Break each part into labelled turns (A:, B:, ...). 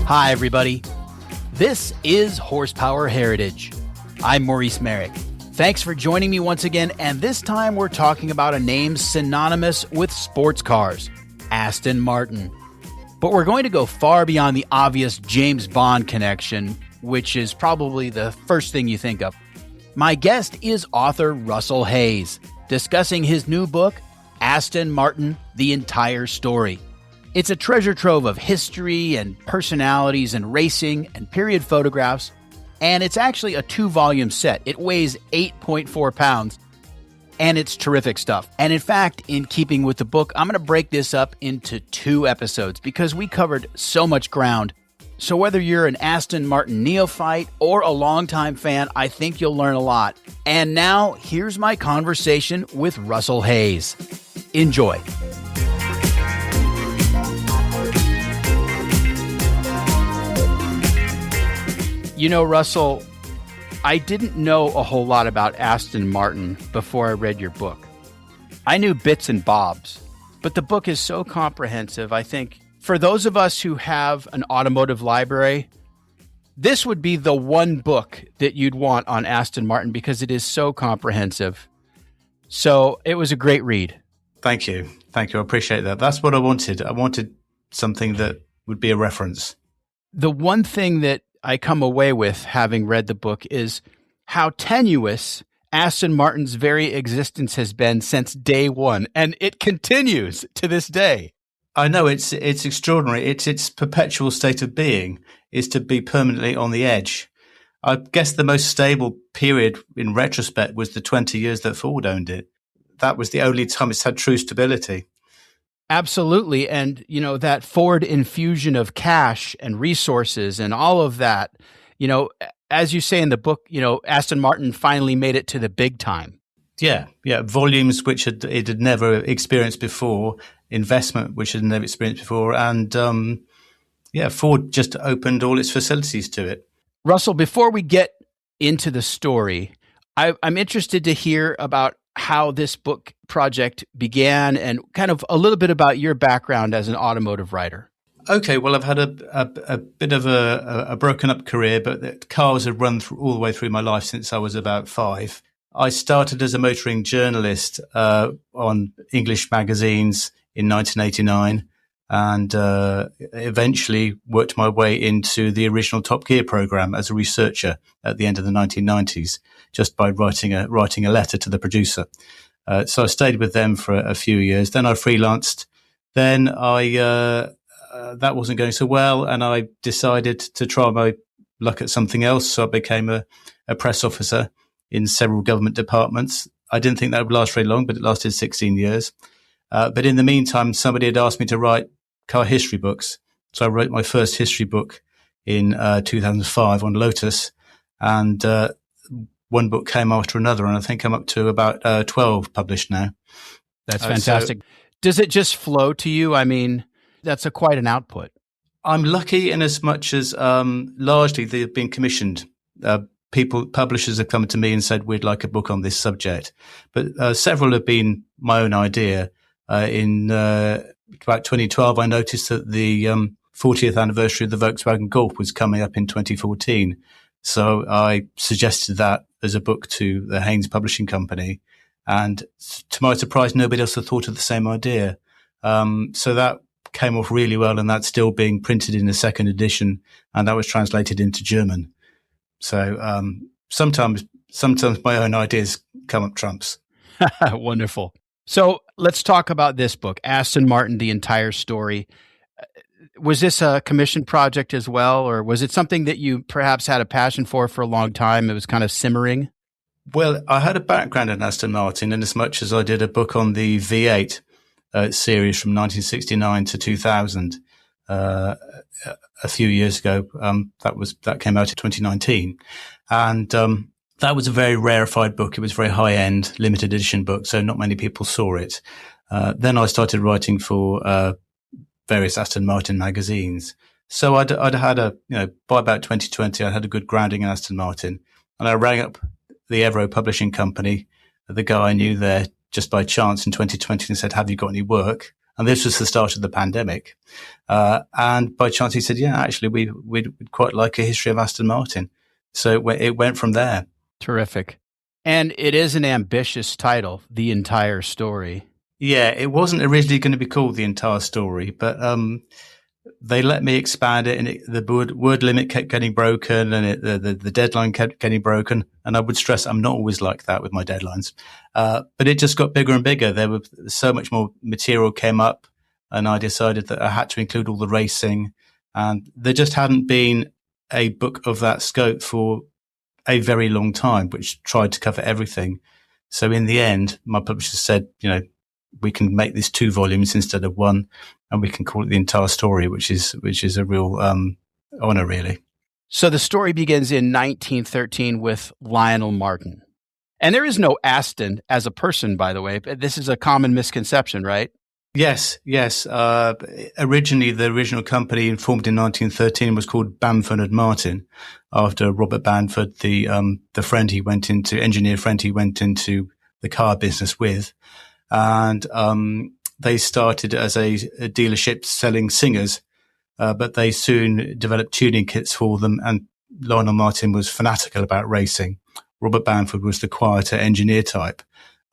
A: Hi, everybody. This is Horsepower Heritage. I'm Maurice Merrick. Thanks for joining me once again, and this time we're talking about a name synonymous with sports cars, Aston Martin. But we're going to go far beyond the obvious James Bond connection, which is probably the first thing you think of. My guest is author Russell Hayes, discussing his new book, Aston Martin, The Entire Story. It's a treasure trove of history and personalities and racing and period photographs, and it's actually a 2-volume set. It weighs 8.4 pounds, and it's terrific stuff. And in fact, in keeping with the book, I'm going to break this up into 2 episodes because we covered so much ground. So whether you're an Aston Martin neophyte or a longtime fan, I think you'll learn a lot. And now, here's my conversation with Russell Hayes. Enjoy. You know, Russell, I didn't know a whole lot about Aston Martin before I read your book. I knew bits and bobs, but the book is so comprehensive. I think for those of us who have an automotive library, this would be the one book that you'd want on Aston Martin because it is so comprehensive. So it was a great read.
B: Thank you. Thank you. I appreciate that. That's what I wanted. I wanted something that would be a reference.
A: The one thing that I come away with, having read the book, is how tenuous Aston Martin's very existence has been since day one, and it continues to this day.
B: I know it's extraordinary. Its perpetual state of being is to be permanently on the edge. I guess the most stable period in retrospect was the 20 years that Ford owned it. That was the only time it's had true stability.
A: Absolutely. And, you know, that forward infusion of cash and resources and all of that, you know, as you say in the book, you know, Aston Martin finally made it to the big time.
B: Yeah. Volumes which it had never experienced before, investment which it had never experienced before. And, Ford just opened all its facilities to it.
A: Russell, before we get into the story, I'm interested to hear about how this book project began and kind of a little bit about your background as an automotive writer.
B: Okay, well, I've had a bit of a broken up career, but cars have run all the way through my life since I was about 5. I started as a motoring journalist on English magazines in 1989 and eventually worked my way into the original Top Gear program as a researcher at the end of the 1990s, just by writing a letter to the producer. So I stayed with them for a few years. Then I freelanced. Then that wasn't going so well, and I decided to try my luck at something else. So I became a press officer in several government departments. I didn't think that would last very long, but it lasted 16 years. But in the meantime, somebody had asked me to write car history books. So I wrote my first history book in 2005 on Lotus, and one book came after another, and I think I'm up to about 12 published now.
A: That's fantastic. Does it just flow to you? I mean, that's quite an output.
B: I'm lucky in as much as largely they've been commissioned. Publishers have come to me and said, we'd like a book on this subject. But several have been my own idea. In about 2012, I noticed that the 40th anniversary of the Volkswagen Golf was coming up in 2014. So I suggested that as a book to the Haynes Publishing Company. And to my surprise, nobody else had thought of the same idea. So that came off really well, and that's still being printed in a second edition, and that was translated into German. So sometimes my own ideas come up trumps.
A: Wonderful. So let's talk about this book, Aston Martin, The Entire Story. Was this a commissioned project as well, or was it something that you perhaps had a passion for a long time? It was kind of simmering?
B: Well, I had a background in Aston Martin in as much as I did a book on the V8 series from 1969 to 2000 a few years ago. That came out in 2019. And that was a very rarefied book. It was a very high-end, limited edition book, so not many people saw it. Then I started writing for various Aston Martin magazines. So I'd had by about 2020, I had a good grounding in Aston Martin. And I rang up the Evro Publishing Company, the guy I knew there just by chance in 2020, and said, have you got any work? And this was the start of the pandemic. And by chance, he said, yeah, actually, we'd quite like a history of Aston Martin. So it went from there.
A: Terrific. And it is an ambitious title, The Entire Story.
B: Yeah, it wasn't originally going to be called The Entire Story, but they let me expand it, and the word limit kept getting broken, and the deadline kept getting broken. And I would stress I'm not always like that with my deadlines. But it just got bigger and bigger. There was so much more material came up, and I decided that I had to include all the racing. And there just hadn't been a book of that scope for a very long time, which tried to cover everything. So in the end, my publisher said, we can make this 2 volumes instead of 1, and we can call it The Entire Story, which is a real honor, really.
A: So the story begins in 1913 with Lionel Martin. And there is no Aston as a person, by the way. This is a common misconception, right?
B: Yes. Originally, the original company formed in 1913 was called Bamford and Martin, after Robert Bamford, the engineer friend he went into the car business with. And they started as a dealership selling singers, but they soon developed tuning kits for them. And Lionel Martin was fanatical about racing. Robert Bamford was the quieter engineer type,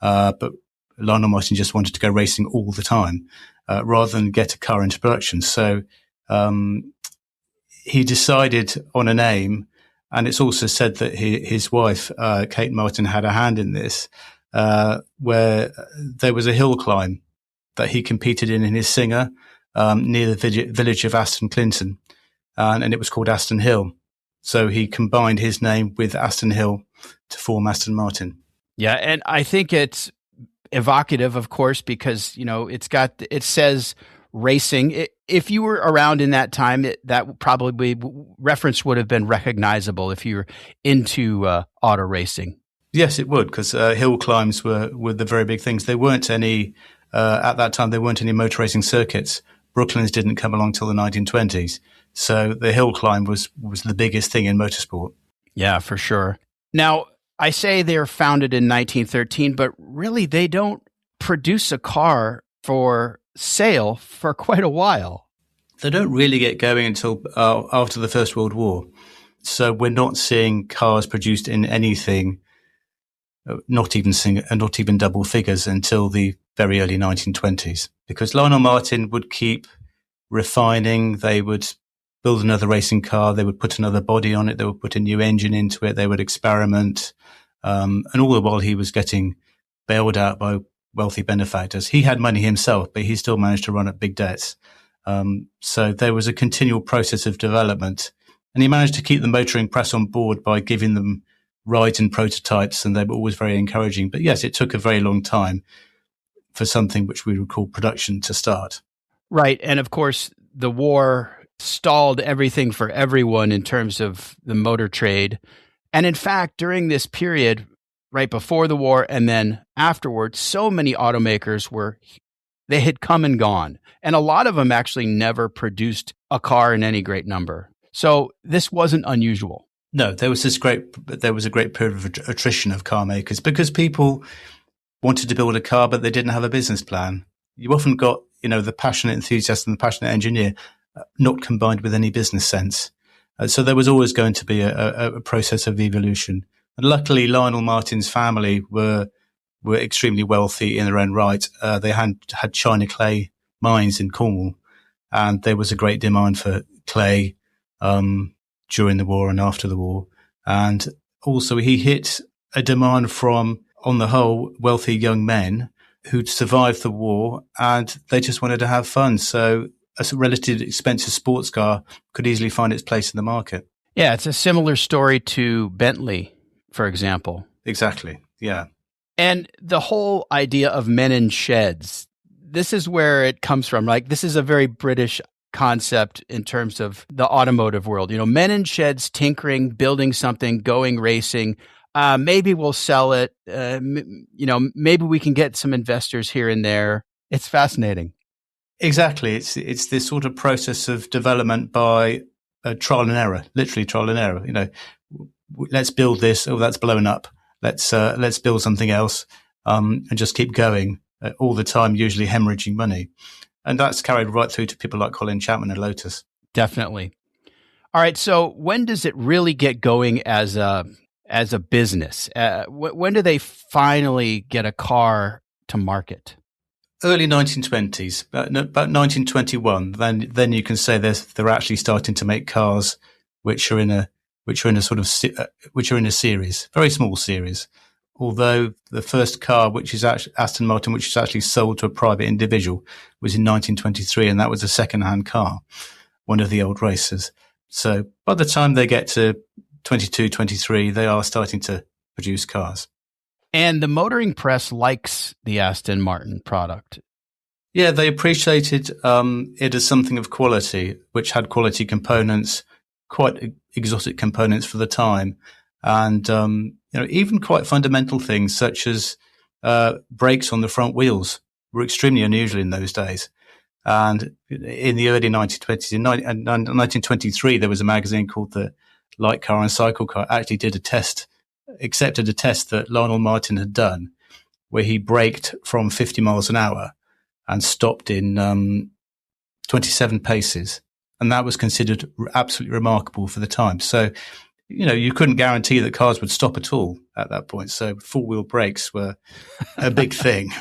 B: but Lionel Martin just wanted to go racing all the time, rather than get a car into production. So he decided on a name, and it's also said that his wife, Kate Martin, had a hand in this. Where there was a hill climb that he competed in his Singer near the village of Aston Clinton, and it was called Aston Hill. So he combined his name with Aston Hill to form Aston Martin.
A: Yeah, and I think it's evocative, of course, because it says racing. If you were around in that time, that probably reference would have been recognizable if you were into auto racing.
B: Yes, it would, because hill climbs were the very big things. There weren't any, at that time, there weren't any motor racing circuits. Brooklands didn't come along till the 1920s. So the hill climb was the biggest thing in motorsport.
A: Yeah, for sure. Now, I say they're founded in 1913, but really they don't produce a car for sale for quite a while.
B: They don't really get going until after the First World War. So we're not seeing cars produced in anything, not even double figures, until the very early 1920s, because Lionel Martin would keep refining. They would build another racing car. They would put another body on it. They would put a new engine into it. They would experiment. And all the while he was getting bailed out by wealthy benefactors. He had money himself, but he still managed to run up big debts. So there was a continual process of development, and he managed to keep the motoring press on board by giving them rides and prototypes, and they were always very encouraging. But yes, it took a very long time for something which we would call production to start.
A: Right. And of course, the war stalled everything for everyone in terms of the motor trade. And in fact, during this period, right before the war and then afterwards, so many automakers they had come and gone. And a lot of them actually never produced a car in any great number. So this wasn't unusual.
B: No, there was a great period of attrition of car makers, because people wanted to build a car, but they didn't have a business plan. You often got, the passionate enthusiast and the passionate engineer not combined with any business sense. So there was always going to be a process of evolution. And luckily, Lionel Martin's family were extremely wealthy in their own right. They had china clay mines in Cornwall, and there was a great demand for clay during the war and after the war. And also he hit a demand from, on the whole, wealthy young men who'd survived the war, and they just wanted to have fun. So a relatively expensive sports car could easily find its place in the market.
A: Yeah, it's a similar story to Bentley, for example.
B: Exactly, yeah.
A: And the whole idea of men in sheds, this is where it comes from. Like, this is a very British concept in terms of the automotive world. Men in sheds, tinkering, building something, going racing. Maybe we'll sell it. Maybe we can get some investors here and there. It's fascinating.
B: Exactly. It's this sort of process of development by trial and error, literally trial and error. Let's build this. Oh, that's blown up. Let's build something else, and just keep going all the time, usually hemorrhaging money. And that's carried right through to people like Colin Chapman and Lotus.
A: Definitely. All right. So when does it really get going as a business? When do they finally get a car to market?
B: Early 1920s, about 1921. Then you can say they're actually starting to make cars which are in a series, very small series. Although the first car, which is actually Aston Martin, which is actually sold to a private individual, was in 1923, and that was a second-hand car, one of the old racers. So by the time they get to 22, 23, they are starting to produce cars.
A: And the motoring press likes the Aston Martin product.
B: Yeah, they appreciated it as something of quality, which had quality components, quite exotic components for the time, and even quite fundamental things such as brakes on the front wheels were extremely unusual in those days. And in the early 1920s, in 1923, there was a magazine called the Light Car and Cycle Car actually accepted a test that Lionel Martin had done, where he braked from 50 miles an hour and stopped in 27 paces. And that was considered absolutely remarkable for the time. So, you couldn't guarantee that cars would stop at all at that point. So four-wheel brakes were a big thing.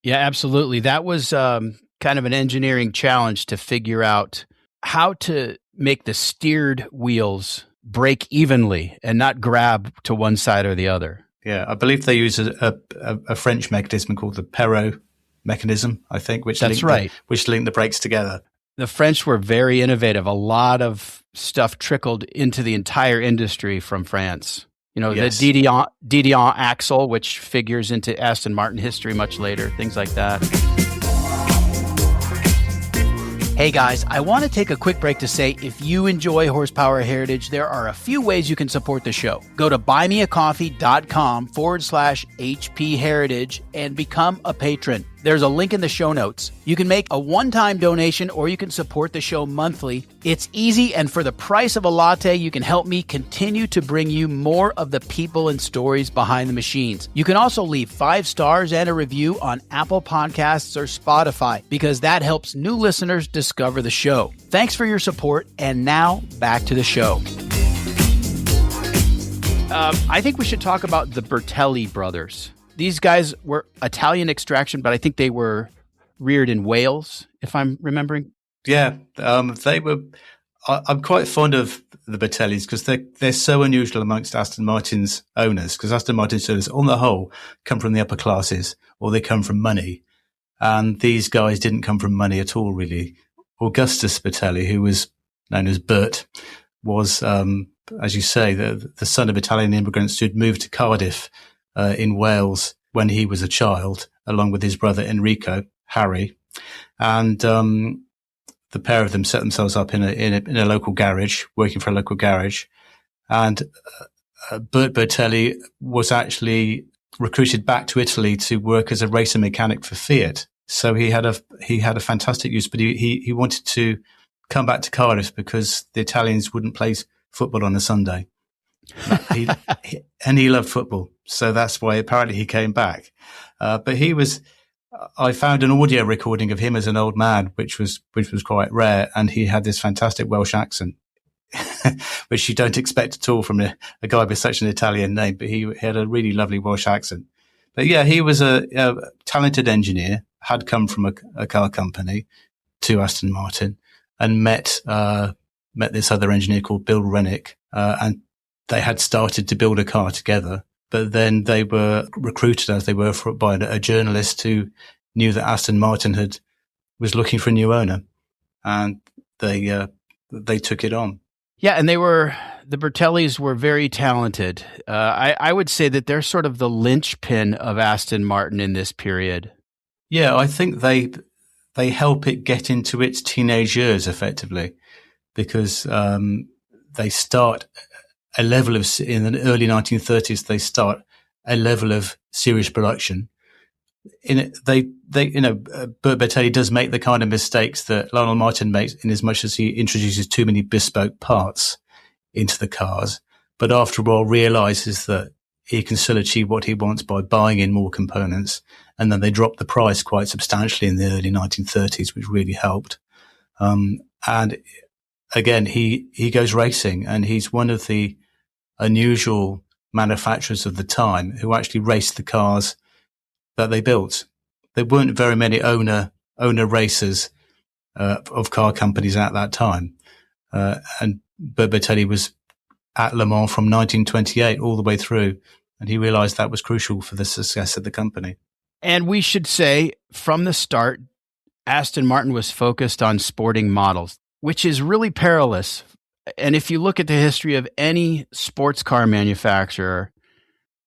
A: Yeah, absolutely. That was kind of an engineering challenge to figure out how to make the steered wheels brake evenly and not grab to one side or the other.
B: Yeah, I believe they use a French mechanism called the Perpetual mechanism, I think, which linked the brakes together.
A: The French were very innovative. A lot of stuff trickled into the entire industry from France.
B: Yes.
A: The Didion axle, which figures into Aston Martin history much later, things like that. Hey guys, I want to take a quick break to say if you enjoy Horsepower Heritage, there are a few ways you can support the show. Go to buymeacoffee.com/HP Heritage and become a patron. There's a link in the show notes. You can make a one-time donation or you can support the show monthly. It's easy, and for the price of a latte, you can help me continue to bring you more of the people and stories behind the machines. You can also leave 5 stars and a review on Apple Podcasts or Spotify because that helps new listeners discover the show. Thanks for your support, and now back to the show. I think we should talk about the Bertelli brothers. These guys were Italian extraction, but I think they were reared in Wales, if I'm remembering.
B: Yeah, they were. I'm quite fond of the Bertellis because they're so unusual amongst Aston Martin's owners. Because Aston Martin's owners, on the whole, come from the upper classes or they come from money, and these guys didn't come from money at all, really. Augustus Bertelli, who was known as Bert, was, as you say, the son of Italian immigrants who'd moved to Cardiff in Wales when he was a child, along with his brother Enrico, Harry, and the pair of them set themselves up in a local garage, working for a local garage, and Bert Bertelli was actually recruited back to Italy to work as a racer mechanic for Fiat. So he had a fantastic use, but he wanted to come back to Cardiff because the Italians wouldn't play football on a Sunday. And he loved football. So that's why apparently he came back. But I found an audio recording of him as an old man, which was quite rare. And he had this fantastic Welsh accent, which you don't expect at all from a guy with such an Italian name, but he had a really lovely Welsh accent. But yeah, he was a talented engineer, had come from a car company to Aston Martin and met this other engineer called Bill Rennick, and they had started to build a car together, but then they were recruited as they were by a journalist who knew that Aston Martin was looking for a new owner, and they took it on.
A: Yeah, and the Bertellis were very talented. I would say that they're sort of the linchpin of Aston Martin in this period.
B: Yeah, I think they help it get into its teenage years effectively, because they start a level of, in the early 1930s, they start a level of serious production. Bert Bertelli does make the kind of mistakes that Lionel Martin makes in as much as he introduces too many bespoke parts into the cars, but after a while realizes that he can still achieve what he wants by buying in more components. And then they dropped the price quite substantially in the early 1930s, which really helped. And again, he goes racing, and he's one of the unusual manufacturers of the time who actually raced the cars that they built. There weren't very many owner racers of car companies at that time. But Bertelli was at Le Mans from 1928 all the way through, and he realized that was crucial for the success of the company.
A: And we should say from the start, Aston Martin was focused on sporting models, which is really perilous. And if you look at the history of any sports car manufacturer,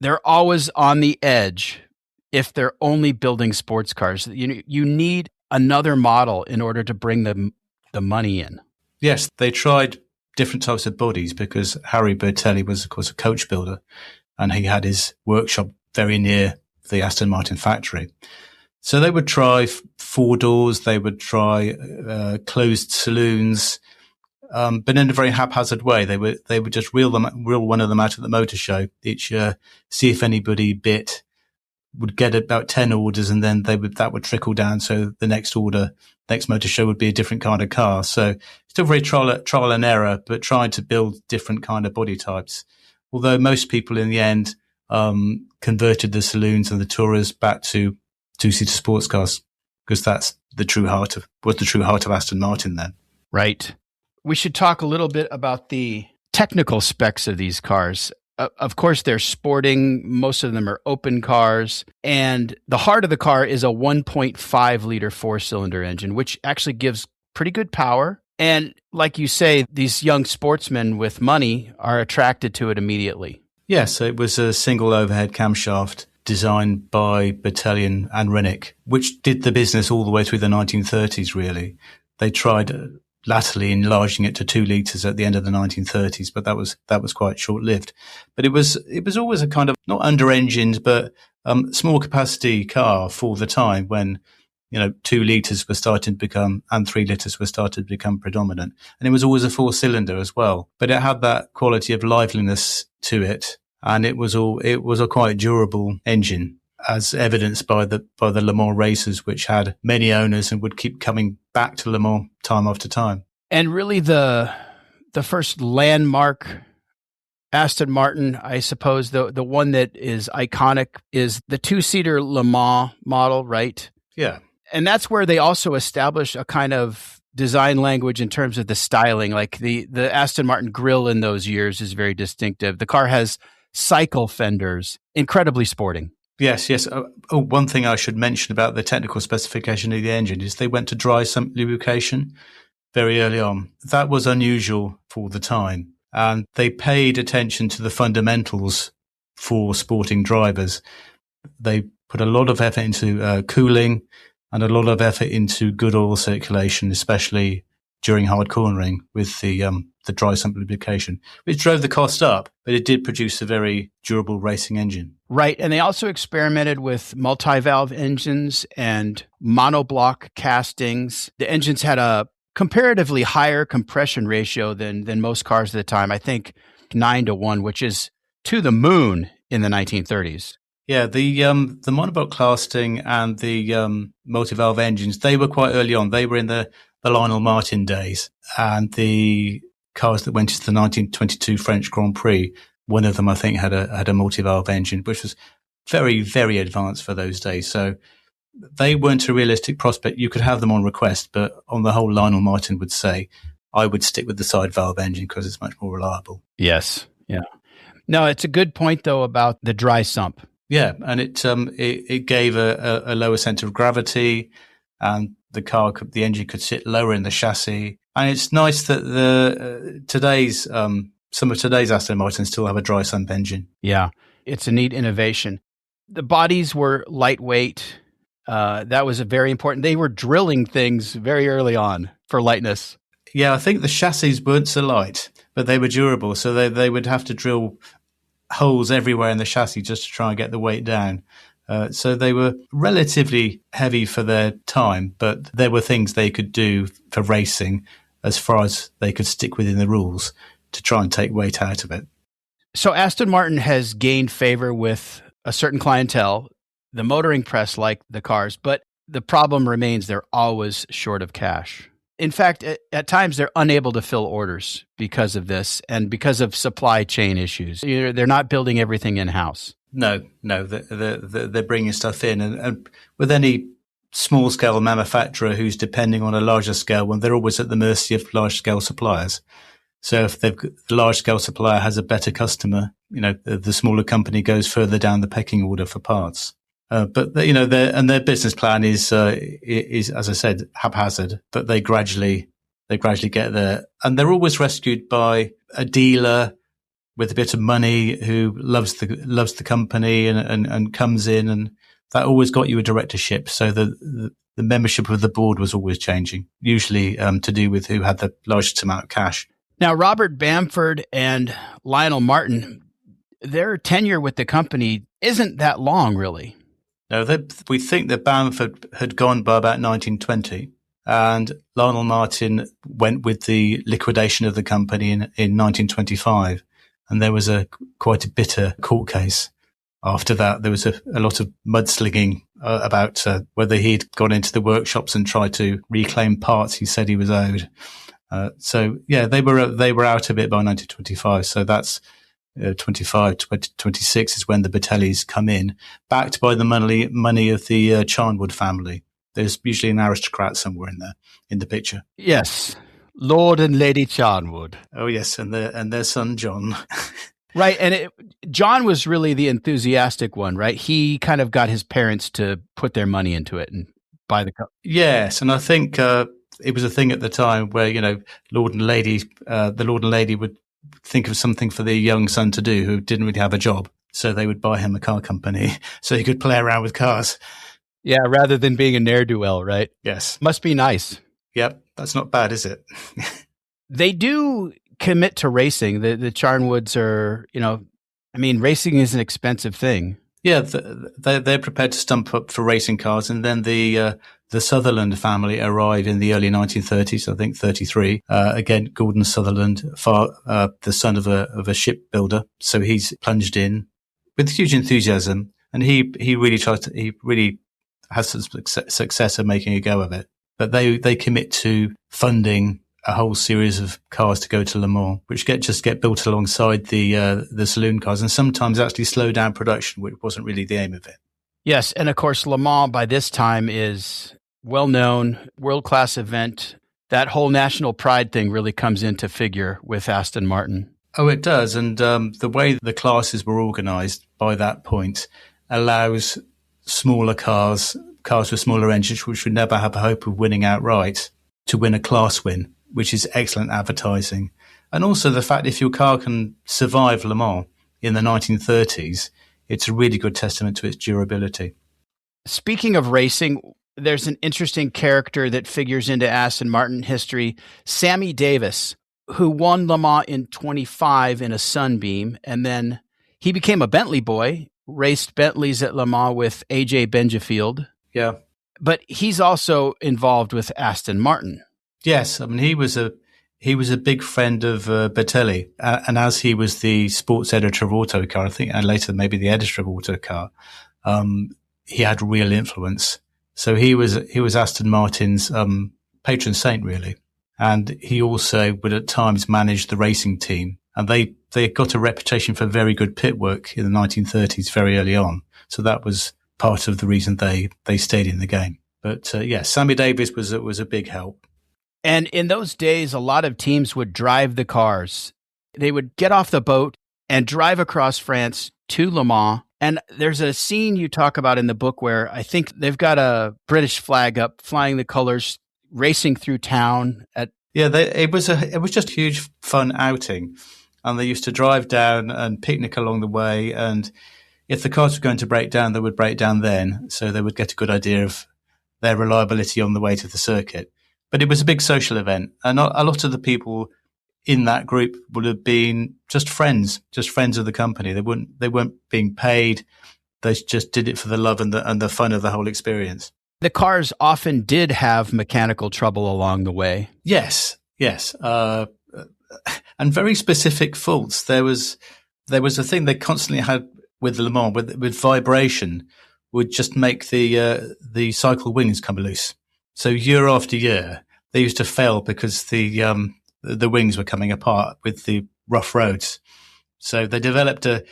A: they're always on the edge if they're only building sports cars. You need another model in order to bring the money in.
B: Yes, they tried different types of bodies because Harry Bertelli was, of course, a coach builder, and he had his workshop very near the Aston Martin factory. So they would try four doors, they would try closed saloons, but in a very haphazard way. They would just reel one of them out at the motor show each year, see if anybody bit, would get about 10 orders, and then that would trickle down. So the next motor show would be a different kind of car. So still very trial and error, but trying to build different kind of body types. Although most people in the end converted the saloons and the Tourers back to two-seater sports cars, because that's the true heart of Aston Martin then.
A: Right. We should talk a little bit about the technical specs of these cars. Of course, they're sporting. Most of them are open cars. And the heart of the car is a 1.5 liter four-cylinder engine, which actually gives pretty good power. And like you say, these young sportsmen with money are attracted to it immediately.
B: Yes, it was a single overhead camshaft designed by Bertelli and Rennick, which did the business all the way through the 1930s, really. They tried latterly enlarging it to 2 litres at the end of the 1930s, but that was quite short-lived. But it was always a kind of, not under-engined, but small capacity car for the time when, 2 litres were starting to become, and 3 litres were starting to become predominant. And it was always a 4-cylinder as well. But it had that quality of liveliness to it, and it was a quite durable engine, as evidenced by the Le Mans races, which had many owners and would keep coming back to Le Mans time after time.
A: And really the first landmark Aston Martin, I suppose, the one that is iconic is the 2-seater Le Mans model, right?
B: Yeah.
A: And that's where they also establish a kind of design language in terms of the styling. Like the Aston Martin grille in those years is very distinctive. The car has cycle fenders, incredibly sporting.
B: Yes. One thing I should mention about the technical specification of the engine is they went to dry sump lubrication very early on. That was unusual for the time, and they paid attention to the fundamentals for sporting drivers. They put a lot of effort into cooling and a lot of effort into good oil circulation, especially during hard cornering with the dry sump lubrication, which drove the cost up, but it did produce a very durable racing engine.
A: Right. And they also experimented with multi-valve engines and monoblock castings. The engines had a comparatively higher compression ratio than most cars at the time. I think 9-1, which is to the moon in the 1930s.
B: Yeah, the monoblock casting and the multi-valve engines, they were quite early on. They were in the Lionel Martin days, and the cars that went into the 1922 French Grand Prix, one of them I think had a multi-valve engine, which was very, very advanced for those days. So they weren't a realistic prospect. You could have them on request, but on the whole, Lionel Martin would say, I would stick with the side valve engine because it's much more reliable.
A: Yes. Yeah. No, it's a good point though about the dry sump.
B: Yeah, and it gave a lower center of gravity, and the engine could sit lower in the chassis. And it's nice that some of today's Aston Martins still have a dry sump engine.
A: Yeah, it's a neat innovation. The bodies were lightweight. That was very important. They were drilling things very early on for lightness.
B: Yeah, I think the chassis weren't so light, but they were durable. So they would have to drill holes everywhere in the chassis just to try and get the weight down. So they were relatively heavy for their time, but there were things they could do for racing as far as they could stick within the rules to try and take weight out of it.
A: So Aston Martin has gained favor with a certain clientele. The motoring press like the cars, but the problem remains they're always short of cash. In fact, at times they're unable to fill orders because of this and because of supply chain issues. They're not building everything in-house.
B: No, they're bringing stuff in. And with any small-scale manufacturer who's depending on a larger scale one, they're always at the mercy of large-scale suppliers. So if the large-scale supplier has a better customer, the smaller company goes further down the pecking order for parts. But their business plan is, as I said, haphazard. But they gradually get there, and they're always rescued by a dealer with a bit of money who loves the company and comes in, and that always got you a directorship. So the membership of the board was always changing, usually to do with who had the largest amount of cash.
A: Now, Robert Bamford and Lionel Martin, their tenure with the company isn't that long, really.
B: No, we think that Bamford had gone by about 1920, and Lionel Martin went with the liquidation of the company in 1925. And there was quite a bitter court case. After that, there was a lot of mudslinging about whether he'd gone into the workshops and tried to reclaim parts he said he was owed. They were out a bit by 1925. So that's 26 is when the Batellis come in, backed by the money of the Charnwood family. There's usually an aristocrat somewhere in there in the picture.
A: Yes, Lord and Lady Charnwood.
B: Oh yes, and their son John.
A: Right, and John was really the enthusiastic one, right? He kind of got his parents to put their money into it and buy the company.
B: Yes, and I think it was a thing at the time where the Lord and Lady would think of something for their young son to do who didn't really have a job, so they would buy him a car company so he could play around with cars.
A: Yeah, rather than being a ne'er-do-well, right?
B: Yes,
A: must be nice.
B: Yep, that's not bad, is it?
A: They do commit to racing. The Charnwoods are, racing is an expensive thing.
B: Yeah, they're prepared to stump up for racing cars. And then the Sutherland family arrived in the early 1930s, I think 33. Again, Gordon Sutherland, the son of a shipbuilder. So he's plunged in with huge enthusiasm. And he really has some success at making a go of it. But they commit to funding a whole series of cars to go to Le Mans, which get built alongside the saloon cars, and sometimes actually slow down production, which wasn't really the aim of it.
A: Yes, and of course, Le Mans by this time is well-known, world-class event. That whole national pride thing really comes into figure with Aston Martin.
B: Oh, it does, and the way the classes were organised by that point allows smaller cars with smaller engines, which would never have a hope of winning outright, to win a class win, which is excellent advertising. And also the fact if your car can survive Le Mans in the 1930s, it's a really good testament to its durability.
A: Speaking of racing, there's an interesting character that figures into Aston Martin history, Sammy Davis, who won Le Mans in 25 in a Sunbeam, and then he became a Bentley boy, raced Bentleys at Le Mans with A.J. Benjafield.
B: Yeah.
A: But he's also involved with Aston Martin.
B: Yes, I mean he was a big friend of Batelli, and as he was the sports editor of Autocar, I think, and later maybe the editor of Autocar, he had real influence. So he was Aston Martin's patron saint, really, and he also would at times manage the racing team, and they got a reputation for very good pit work in the 1930s, very early on. So that was part of the reason they stayed in the game. But Sammy Davis was a big help.
A: And in those days, a lot of teams would drive the cars. They would get off the boat and drive across France to Le Mans. And there's a scene you talk about in the book where I think they've got a British flag up, flying the colors, racing through town.
B: It was just a huge fun outing. And they used to drive down and picnic along the way. And if the cars were going to break down, they would break down then. So they would get a good idea of their reliability on the way to the circuit. But it was a big social event, and a lot of the people in that group would have been just friends of the company. They weren't being paid. They just did it for the love and the fun of the whole experience.
A: The cars often did have mechanical trouble along the way.
B: Yes, and very specific faults. There was there was a thing they constantly had with Le Mans with vibration would just make the cycle wings come loose. So year after year, they used to fail because the wings were coming apart with the rough roads. So they developed a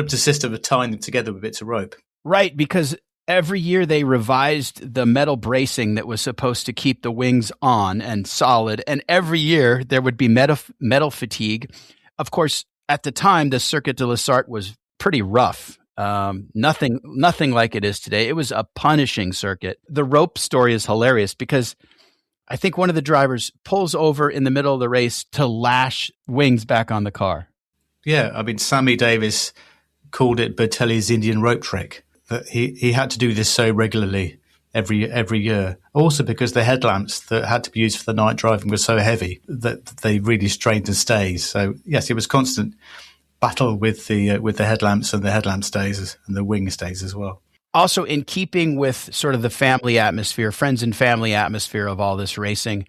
B: system of tying them together with bits of rope.
A: Right, because every year they revised the metal bracing that was supposed to keep the wings on and solid, and every year there would be metal fatigue. Of course, at the time, the Circuit de la Sarthe was pretty rough. Nothing like it is today. It was a punishing circuit. The rope story is hilarious because I think one of the drivers pulls over in the middle of the race to lash wings back on the car.
B: Yeah, I mean, Sammy Davis called it Bertelli's Indian rope trick. That he had to do this so regularly every year. Also because the headlamps that had to be used for the night driving were so heavy that they really strained the stays. So yes, it was constant battle with the headlamps and the headlamp stays and the wing stays as well.
A: Also, in keeping with sort of the family atmosphere, friends and family atmosphere of all this racing,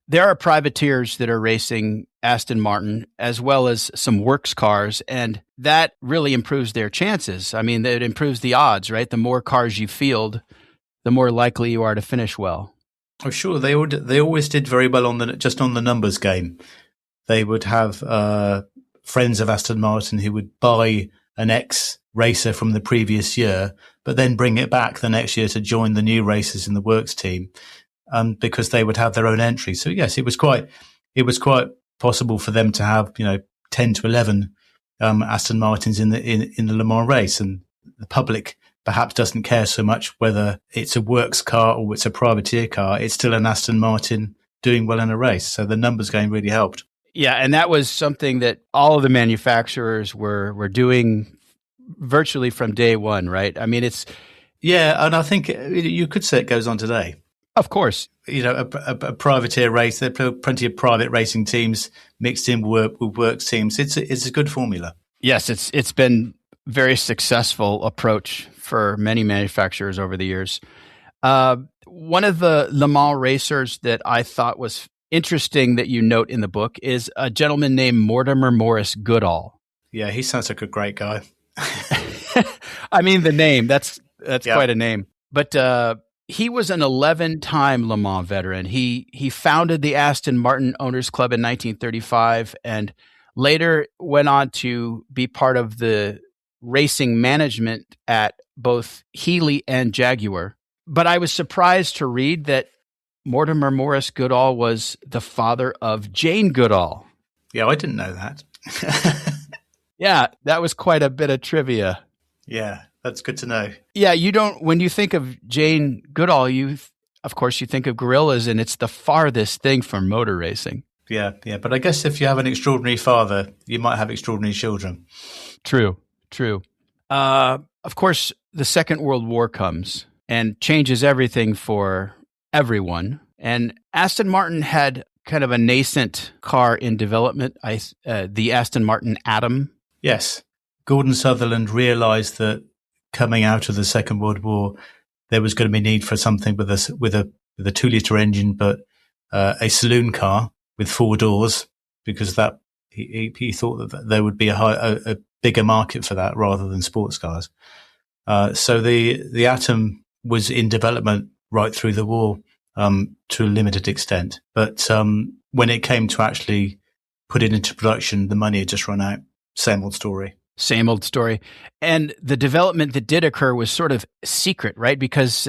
A: there are privateers that are racing Aston Martin as well as some works cars, and that really improves their chances. I mean, it improves the odds, right? The more cars you field, the more likely you are to finish well.
B: Oh, sure. They always did very well on the numbers game. They would have friends of Aston Martin who would buy an ex-racer from the previous year, but then bring it back the next year to join the new racers in the works team, because they would have their own entry. So yes, it was quite possible for them to have 10 to 11 Aston Martins in the Le Mans race, and the public perhaps doesn't care so much whether it's a works car or it's a privateer car. It's still an Aston Martin doing well in a race. So the numbers game really helped.
A: Yeah, and that was something that all of the manufacturers were doing virtually from day one, right? I mean, it's...
B: Yeah, and I think you could say it goes on today.
A: Of course.
B: A privateer race, there are plenty of private racing teams mixed in with works teams. It's a good formula.
A: Yes, it's been very successful approach for many manufacturers over the years. One of the Le Mans racers that I thought was interesting that you note in the book is a gentleman named Mortimer Morris Goodall.
B: Yeah, he sounds like a great guy.
A: I mean, the name, that's quite a name. But he was an 11-time Le Mans veteran. He founded the Aston Martin Owners Club in 1935 and later went on to be part of the racing management at both Healey and Jaguar. But I was surprised to read that Mortimer Morris Goodall was the father of Jane Goodall.
B: Yeah, I didn't know that.
A: Yeah, that was quite a bit of trivia.
B: Yeah, that's good to know.
A: Yeah, when you think of Jane Goodall, of course you think of gorillas, and it's the farthest thing from motor racing.
B: Yeah, but I guess if you have an extraordinary father, you might have extraordinary children.
A: True. Of course, the Second World War comes and changes everything for everyone. And Aston Martin had kind of a nascent car in development, the Aston Martin Atom.
B: Yes. Gordon Sutherland realized that coming out of the Second World War, there was going to be need for something with a 2-liter engine, but a saloon car with 4 doors, because that he thought that there would be a bigger market for that rather than sports cars. So the Atom was in development right through the war, to a limited extent. But when it came to actually put it into production, the money had just run out. Same old story. And the development that did occur was sort of secret, right? Because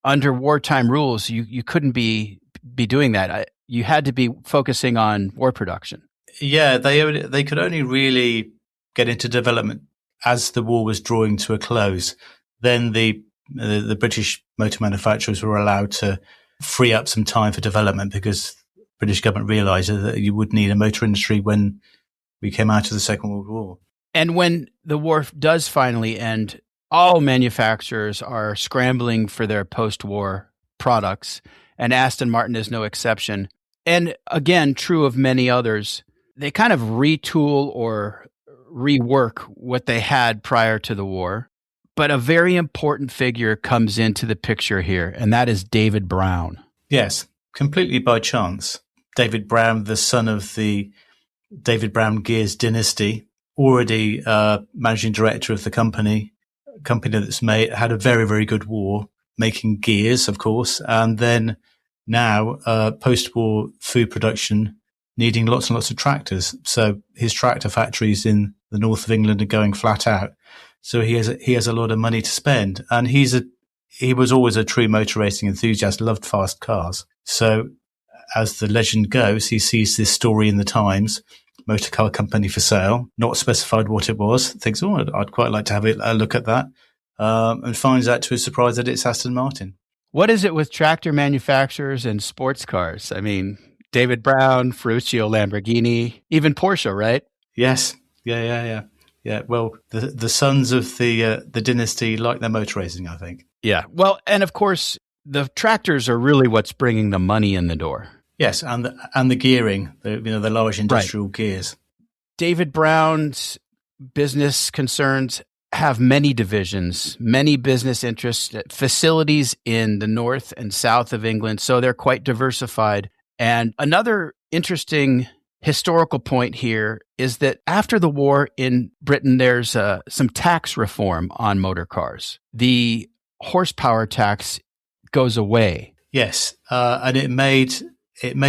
B: under wartime rules, you couldn't be doing that. You had to be focusing on war production. Yeah, they could only really get into development as the war was drawing to a close. Then the British motor manufacturers were allowed to free up some time for development because the British government realised that you would need a motor industry when we came out of the Second World War.
A: And when the war does finally end, all manufacturers are scrambling for their post-war products, and Aston Martin is no exception. And again, true of many others, they kind of retool or rework what they had prior to the war. But a very important figure comes into the picture here, and that is David Brown.
B: Yes, completely by chance. David Brown, the son of the David Brown Gears dynasty, already managing director of the company that's had a very, very good war, making gears, of course, and then now post-war food production needing lots and lots of tractors. So his tractor factories in the north of England are going flat out. So he has a lot of money to spend, and he was always a true motor racing enthusiast, loved fast cars. So as the legend goes, he sees this story in the Times, motor car company for sale, not specified what it was, thinks, oh, I'd quite like to have a look at that, and finds out to his surprise that it's Aston Martin.
A: What is it with tractor manufacturers and sports cars? I mean, David Brown, Ferruccio Lamborghini, even Porsche, right?
B: Yes. Yeah. Well, the sons of the dynasty like their motor racing, I think.
A: Yeah. Well, and of course, the tractors are really what's bringing the money in the door.
B: Yes, and the gearing, the large industrial gears.
A: David Brown's business concerns have many divisions, many business interests, facilities in the north and south of England, so they're quite diversified. And another interesting historical point here is that after the war in Britain, there's some tax reform on motor cars. The horsepower tax goes away.
B: Yes, and it made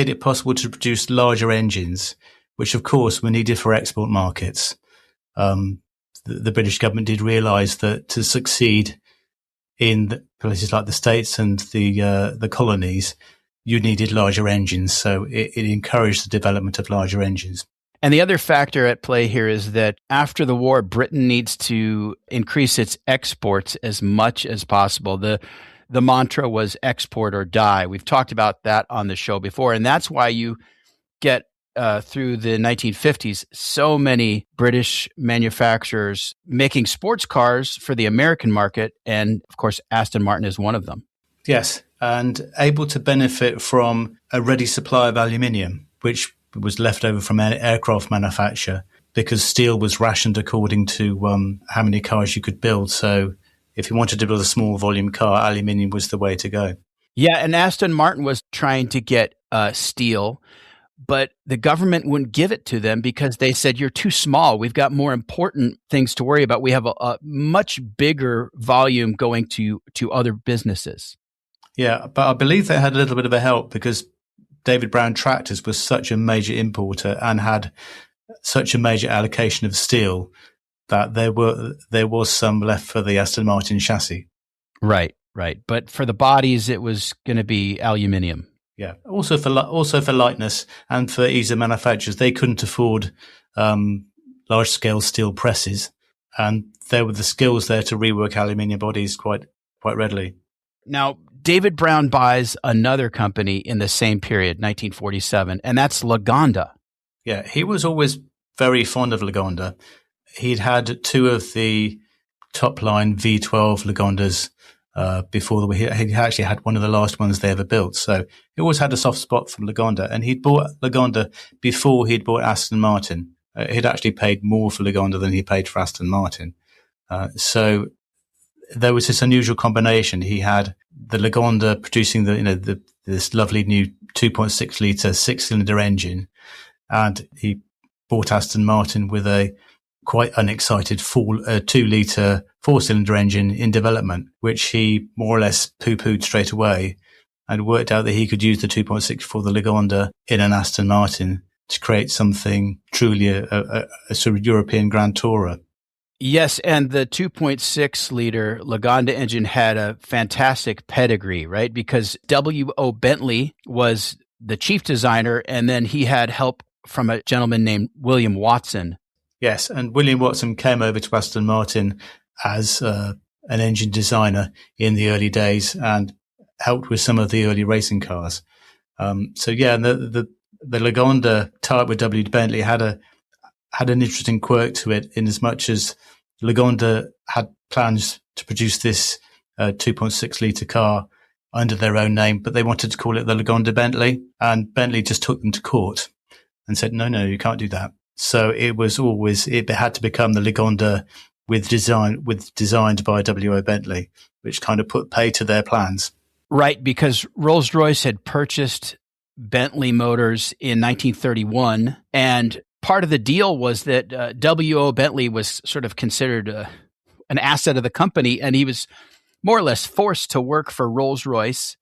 B: it possible to produce larger engines, which of course were needed for export markets. The British government did realise that to succeed in places like the States and the colonies, you needed larger engines. So it encouraged the development of larger engines.
A: And the other factor at play here is that after the war, Britain needs to increase its exports as much as possible. The mantra was export or die. We've talked about that on the show before. And that's why you get through the 1950s, so many British manufacturers making sports cars for the American market. And of course, Aston Martin is one of them.
B: Yes, and able to benefit from a ready supply of aluminium, which was left over from aircraft manufacture because steel was rationed according to how many cars you could build. So if you wanted to build a small volume car, aluminium was the way to go.
A: Yeah, and Aston Martin was trying to get steel, but the government wouldn't give it to them because they said, you're too small. We've got more important things to worry about. We have a much bigger volume going to other businesses.
B: Yeah, but I believe they had a little bit of a help because David Brown Tractors was such a major importer and had such a major allocation of steel that there was some left for the Aston Martin chassis.
A: Right. But for the bodies, it was going to be aluminium.
B: Yeah. Also for lightness and for ease of manufacturers, they couldn't afford large scale steel presses, and there were the skills there to rework aluminium bodies quite readily.
A: Now, David Brown buys another company in the same period, 1947, and that's Lagonda.
B: Yeah, he was always very fond of Lagonda. He'd had two of the top line V12 Lagondas before he actually had one of the last ones they ever built. So he always had a soft spot for Lagonda, and he'd bought Lagonda before he'd bought Aston Martin. He'd actually paid more for Lagonda than he paid for Aston Martin. So there was this unusual combination. He had the Lagonda producing this lovely new 2.6 litre 6-cylinder engine, and he bought Aston Martin with a quite unexcited 2-litre 4-cylinder engine in development, which he more or less poo-pooed straight away, and worked out that he could use the 2.6 for the Lagonda in an Aston Martin to create something truly a sort of European Grand Tourer.
A: Yes, and the 2.6 liter Lagonda engine had a fantastic pedigree, right? Because W.O. Bentley was the chief designer, and then he had help from a gentleman named William Watson.
B: Yes, and William Watson came over to Aston Martin as an engine designer in the early days and helped with some of the early racing cars. So yeah, the Lagonda tie-up with W. Bentley had an interesting quirk to it, in as much as Lagonda had plans to produce this 2.6 litre car under their own name, but they wanted to call it the Lagonda Bentley, and Bentley just took them to court and said, no, you can't do that. So it had to become the Lagonda designed by W.O. Bentley, which kind of put pay to their plans.
A: Right, because Rolls-Royce had purchased Bentley motors in 1931, and part of the deal was that W.O. Bentley was sort of considered an asset of the company, and he was more or less forced to work for Rolls-Royce.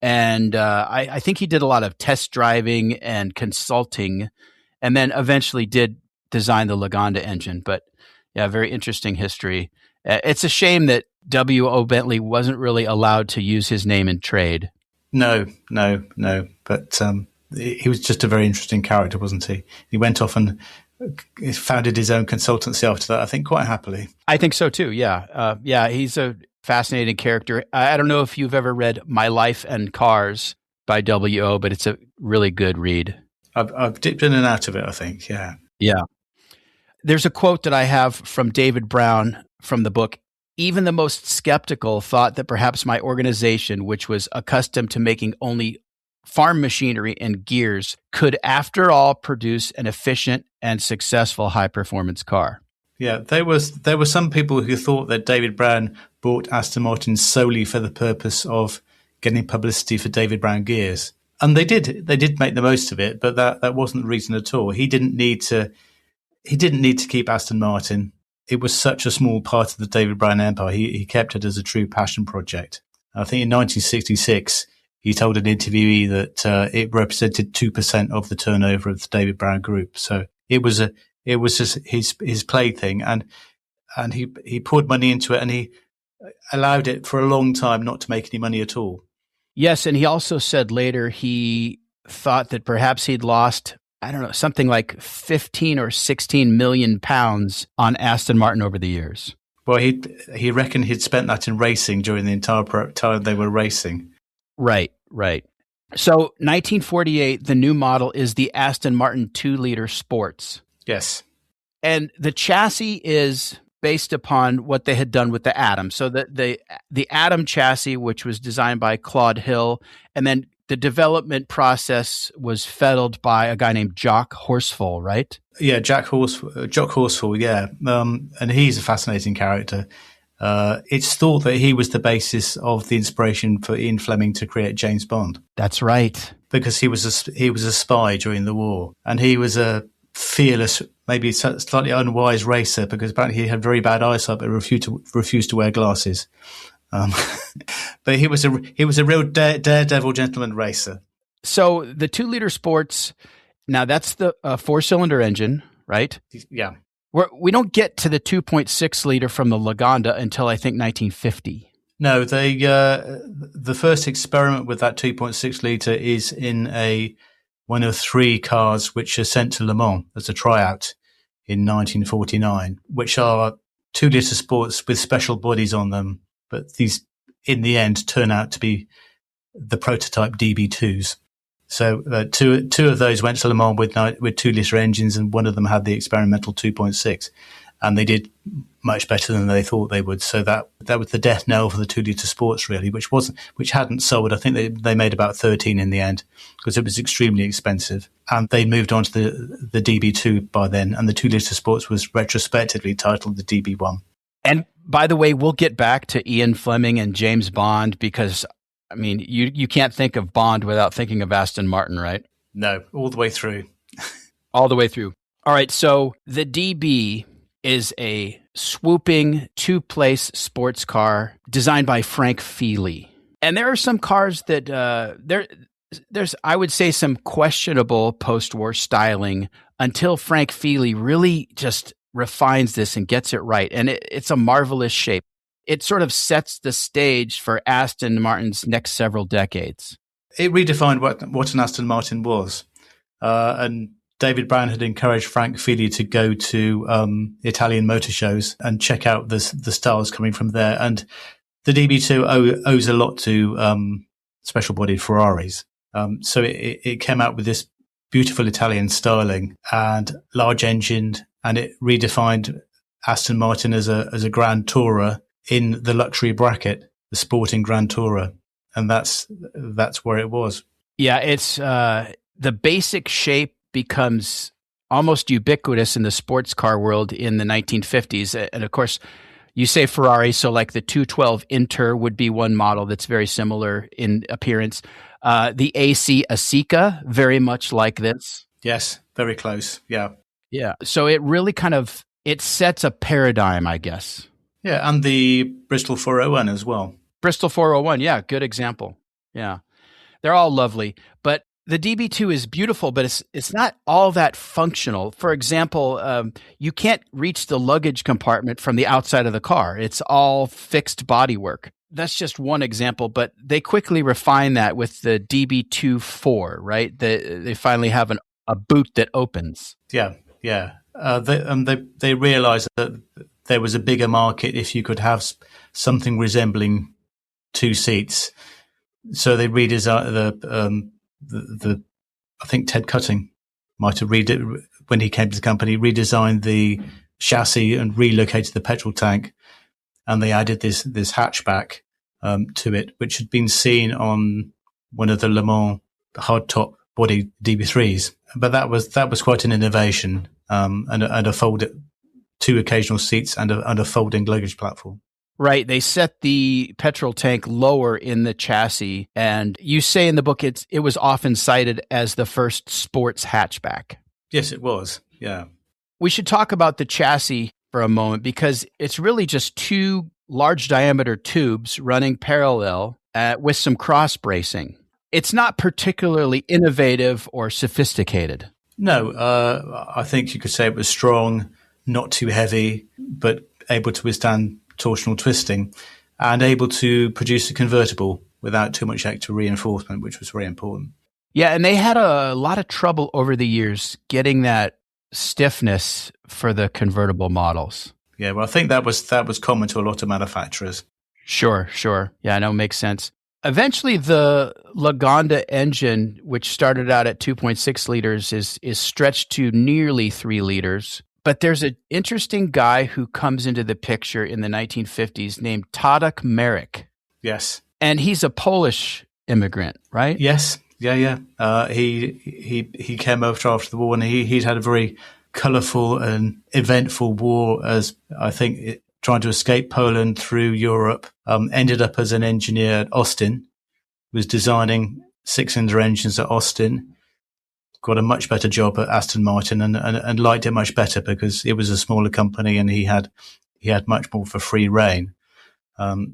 A: And I think he did a lot of test driving and consulting, and then eventually did design the Lagonda engine. But yeah, very interesting history. It's a shame that W.O. Bentley wasn't really allowed to use his name in trade.
B: No. But he was just a very interesting character, wasn't he? He went off and founded his own consultancy after that, I think, quite happily.
A: I think so too, yeah. He's a fascinating character. I don't know if you've ever read My Life and Cars by W.O., but it's a really good read.
B: I've dipped in and out of it, I think, yeah.
A: Yeah. There's a quote that I have from David Brown from the book. Even the most skeptical thought that perhaps my organization, which was accustomed to making only farm machinery and gears, could after all produce an efficient and successful high-performance car.
B: Yeah, there were some people who thought that David Brown bought Aston Martin solely for the purpose of getting publicity for David Brown gears. And they did make the most of it, but that wasn't the reason at all. He didn't need to keep Aston Martin. It was such a small part of the David Brown empire. He kept it as a true passion project. I think in 1966, he told an interviewee that it represented 2% of the turnover of the David Brown Group. So it was just his plaything, and he poured money into it, and he allowed it for a long time not to make any money at all.
A: Yes, and he also said later he thought that perhaps he'd lost, I don't know, something like 15 or 16 million pounds on Aston Martin over the years.
B: Well, he reckoned he'd spent that in racing during the entire time they were racing.
A: Right. So 1948, the new model is the Aston Martin 2-liter Sports.
B: Yes.
A: And the chassis is based upon what they had done with the Atom. So the Atom chassis, which was designed by Claude Hill, and then the development process was fettled by a guy named Jock Horsfall, right?
B: Yeah, Jock Horsfall, yeah. And he's a fascinating character. It's thought that he was the basis of the inspiration for Ian Fleming to create James Bond.
A: That's right.
B: Because he was a spy during the war, and he was a fearless, maybe slightly unwise racer, because apparently he had very bad eyesight but refused to wear glasses. But he was a real daredevil gentleman racer.
A: So the 2-liter Sports, now that's the 4-cylinder engine, right?
B: Yeah.
A: We don't get to the 2.6 liter from the Lagonda until I think 1950.
B: No, the first experiment with that 2.6 liter is in one of 3 cars which are sent to Le Mans as a tryout in 1949, which are 2-liter Sports with special bodies on them. But these, in the end, turn out to be the prototype DB2s. So two of those went to Le Mans with 2-liter engines, and one of them had the experimental 2.6, and they did much better than they thought they would. So that was the death knell for the 2-liter Sports, really, which hadn't sold. I think they made about 13 in the end because it was extremely expensive, and they moved on to the DB2 by then, and the 2-liter Sports was retrospectively titled the DB1.
A: And by the way, we'll get back to Ian Fleming and James Bond because, I mean, you can't think of Bond without thinking of Aston Martin, right?
B: No, all the way through.
A: All the way through. All right, so the DB is a swooping 2-place sports car designed by Frank Feely. And there are some cars that there's, I would say, some questionable post-war styling until Frank Feely really just refines this and gets it right. And it's a marvelous shape. It sort of sets the stage for Aston Martin's next several decades.
B: It redefined what an Aston Martin was. And David Brown had encouraged Frank Feely to go to Italian motor shows and check out the styles coming from there. And the DB2 owes a lot to special-bodied Ferraris. So it came out with this beautiful Italian styling and large-engined, and it redefined Aston Martin as a Grand Tourer in the luxury bracket, the sporting Grand Tourer, and that's where it was.
A: Yeah, it's the basic shape becomes almost ubiquitous in the sports car world in the 1950s, and of course, you say Ferrari, so like the 212 Inter would be one model that's very similar in appearance. The AC Asica, very much like this.
B: Yes, very close. Yeah.
A: Yeah. So it really it sets a paradigm, I guess.
B: Yeah, and the Bristol 401 as well.
A: Bristol 401, yeah, good example. Yeah. They're all lovely, but the DB2 is beautiful, but it's not all that functional. For example, you can't reach the luggage compartment from the outside of the car. It's all fixed bodywork. That's just one example, but they quickly refine that with the DB2-4, right? They finally have a boot that opens.
B: Yeah, yeah. They realized that there was a bigger market if you could have something resembling two seats. So they redesigned the I think Ted Cutting might have when he came to the company, redesigned the chassis and relocated the petrol tank, and they added this hatchback to it, which had been seen on one of the Le Mans hardtop body DB3s. But that was quite an innovation, and a folded two occasional seats and a folding luggage platform.
A: Right. They set the petrol tank lower in the chassis. And you say in the book it was often cited as the first sports hatchback.
B: Yes, it was. Yeah.
A: We should talk about the chassis for a moment because it's really just two large diameter tubes running parallel with some cross bracing. It's not particularly innovative or sophisticated.
B: No, I think you could say it was strong, not too heavy, but able to withstand torsional twisting, and able to produce a convertible without too much extra reinforcement, which was very important.
A: Yeah, and they had a lot of trouble over the years getting that stiffness for the convertible models.
B: Yeah, well, I think that was common to a lot of manufacturers.
A: Sure. Yeah, I know, makes sense. Eventually, the Lagonda engine, which started out at 2.6 liters, is stretched to nearly 3 liters. But there's an interesting guy who comes into the picture in the 1950s named Tadek Marek.
B: Yes.
A: And he's a Polish immigrant, right?
B: Yes. Yeah. He came over after the war, and he'd had a very colourful and eventful war, as I think trying to escape Poland through Europe. Ended up as an engineer at Austin, was designing 6-cylinder engines at Austin. Got a much better job at Aston Martin and liked it much better because it was a smaller company and he had much more for free reign.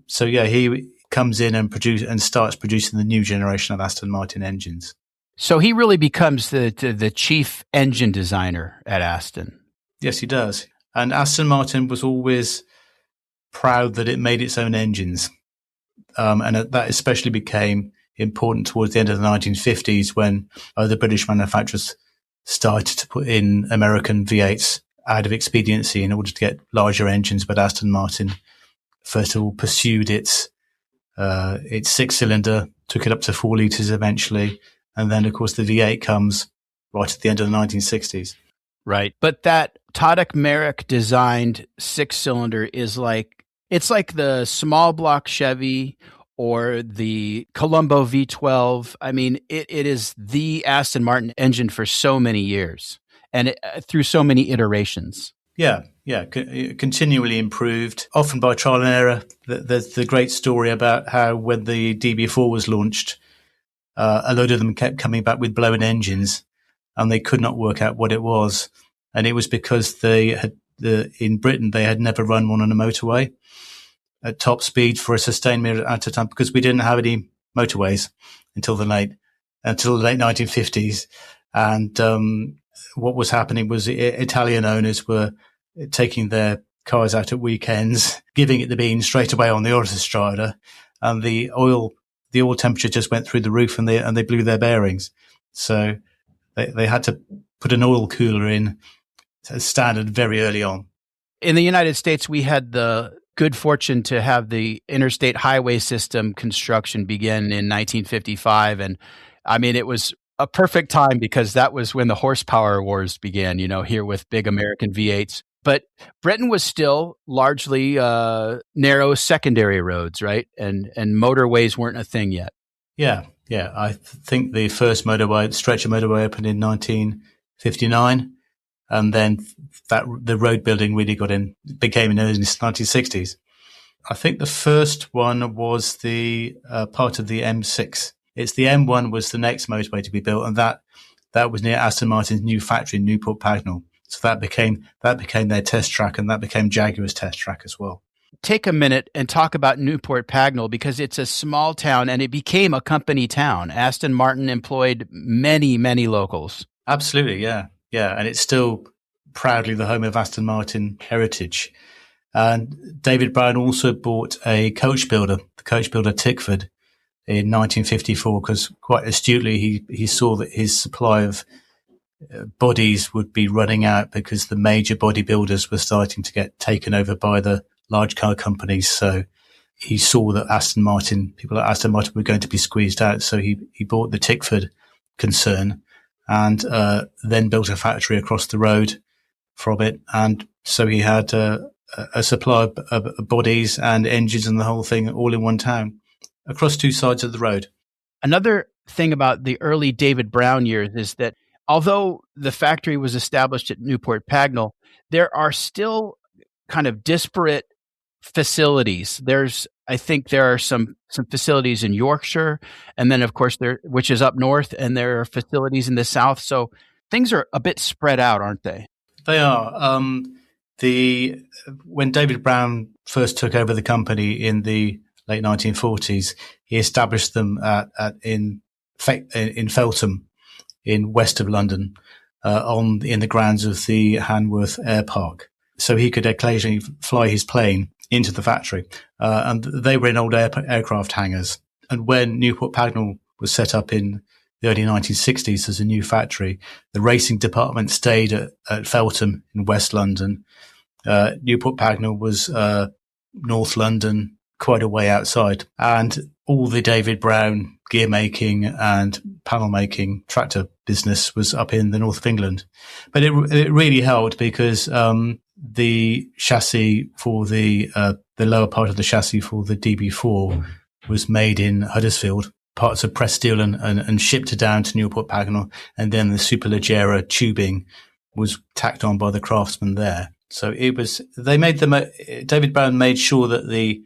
B: So yeah, he comes in and starts producing the new generation of Aston Martin engines.
A: So he really becomes the chief engine designer at Aston.
B: Yes, he does. And Aston Martin was always proud that it made its own engines. And that especially became important towards the end of the 1950s when the British manufacturers started to put in American V8s out of expediency in order to get larger engines. But Aston Martin, first of all, pursued its 6-cylinder, took it up to 4 litres eventually. And then, of course, the V8 comes right at the end of the 1960s.
A: Right. But that Tadek Marek designed 6-cylinder it's like the small block Chevy or the Colombo V12. I mean, it is the Aston Martin engine for so many years and through so many iterations.
B: Yeah, continually improved, often by trial and error. There's the great story about how when the DB4 was launched, a load of them kept coming back with blown engines and they could not work out what it was. And it was because in Britain, they had never run one on a motorway at top speed for a sustained period at a time because we didn't have any motorways until the late 1950s. And what was happening was Italian owners were taking their cars out at weekends, giving it the beans straight away on the autostrada, and the oil temperature just went through the roof and they blew their bearings. So they had to put an oil cooler in as standard very early on.
A: In the United States, we had the good fortune to have the interstate highway system construction begin in 1955. And I mean, it was a perfect time because that was when the horsepower wars began, here with big American V8s. But Britain was still largely narrow secondary roads, right? And motorways weren't a thing yet. Yeah.
B: I think the first stretch of motorway opened in 1959. And then the road building really became in the 1960s. I think the first one was the part of the M6. It's the M1 was the next motorway to be built, and that was near Aston Martin's new factory in Newport Pagnell. So that became their test track, and that became Jaguar's test track as well.
A: Take a minute and talk about Newport Pagnell, because it's a small town and it became a company town. Aston Martin employed many, many locals.
B: Absolutely, yeah. Yeah, and it's still proudly the home of Aston Martin heritage. And David Brown also bought a coach builder, the coach builder Tickford, in 1954, because quite astutely he saw that his supply of bodies would be running out because the major bodybuilders were starting to get taken over by the large car companies. So he saw that people at Aston Martin were going to be squeezed out. So he bought the Tickford concern and then built a factory across the road from it. And so he had a supply of bodies and engines and the whole thing all in one town across two sides of the road.
A: Another thing about the early David Brown years is that although the factory was established at Newport Pagnell, there are still kind of disparate facilities. I think there are some facilities in Yorkshire, and then of course which is up north, and there are facilities in the south. So things are a bit spread out, aren't they?
B: They are. When David Brown first took over the company in the late 1940s, he established them in Feltham, in west of London, in the grounds of the Hanworth Air Park. So he could occasionally fly his plane into the factory. And they were in old aircraft hangars. And when Newport Pagnell was set up in the early 1960s as a new factory, the racing department stayed at Feltham in West London. Newport Pagnell was North London, quite a way outside. And all the David Brown gear making and panel making tractor business was up in the north of England. But it really helped because the chassis for the lower part of the chassis for the DB4 was made in Huddersfield, parts of pressed steel and shipped down to Newport Pagnell, and then the Superleggera tubing was tacked on by the craftsmen there. So David Brown made sure that the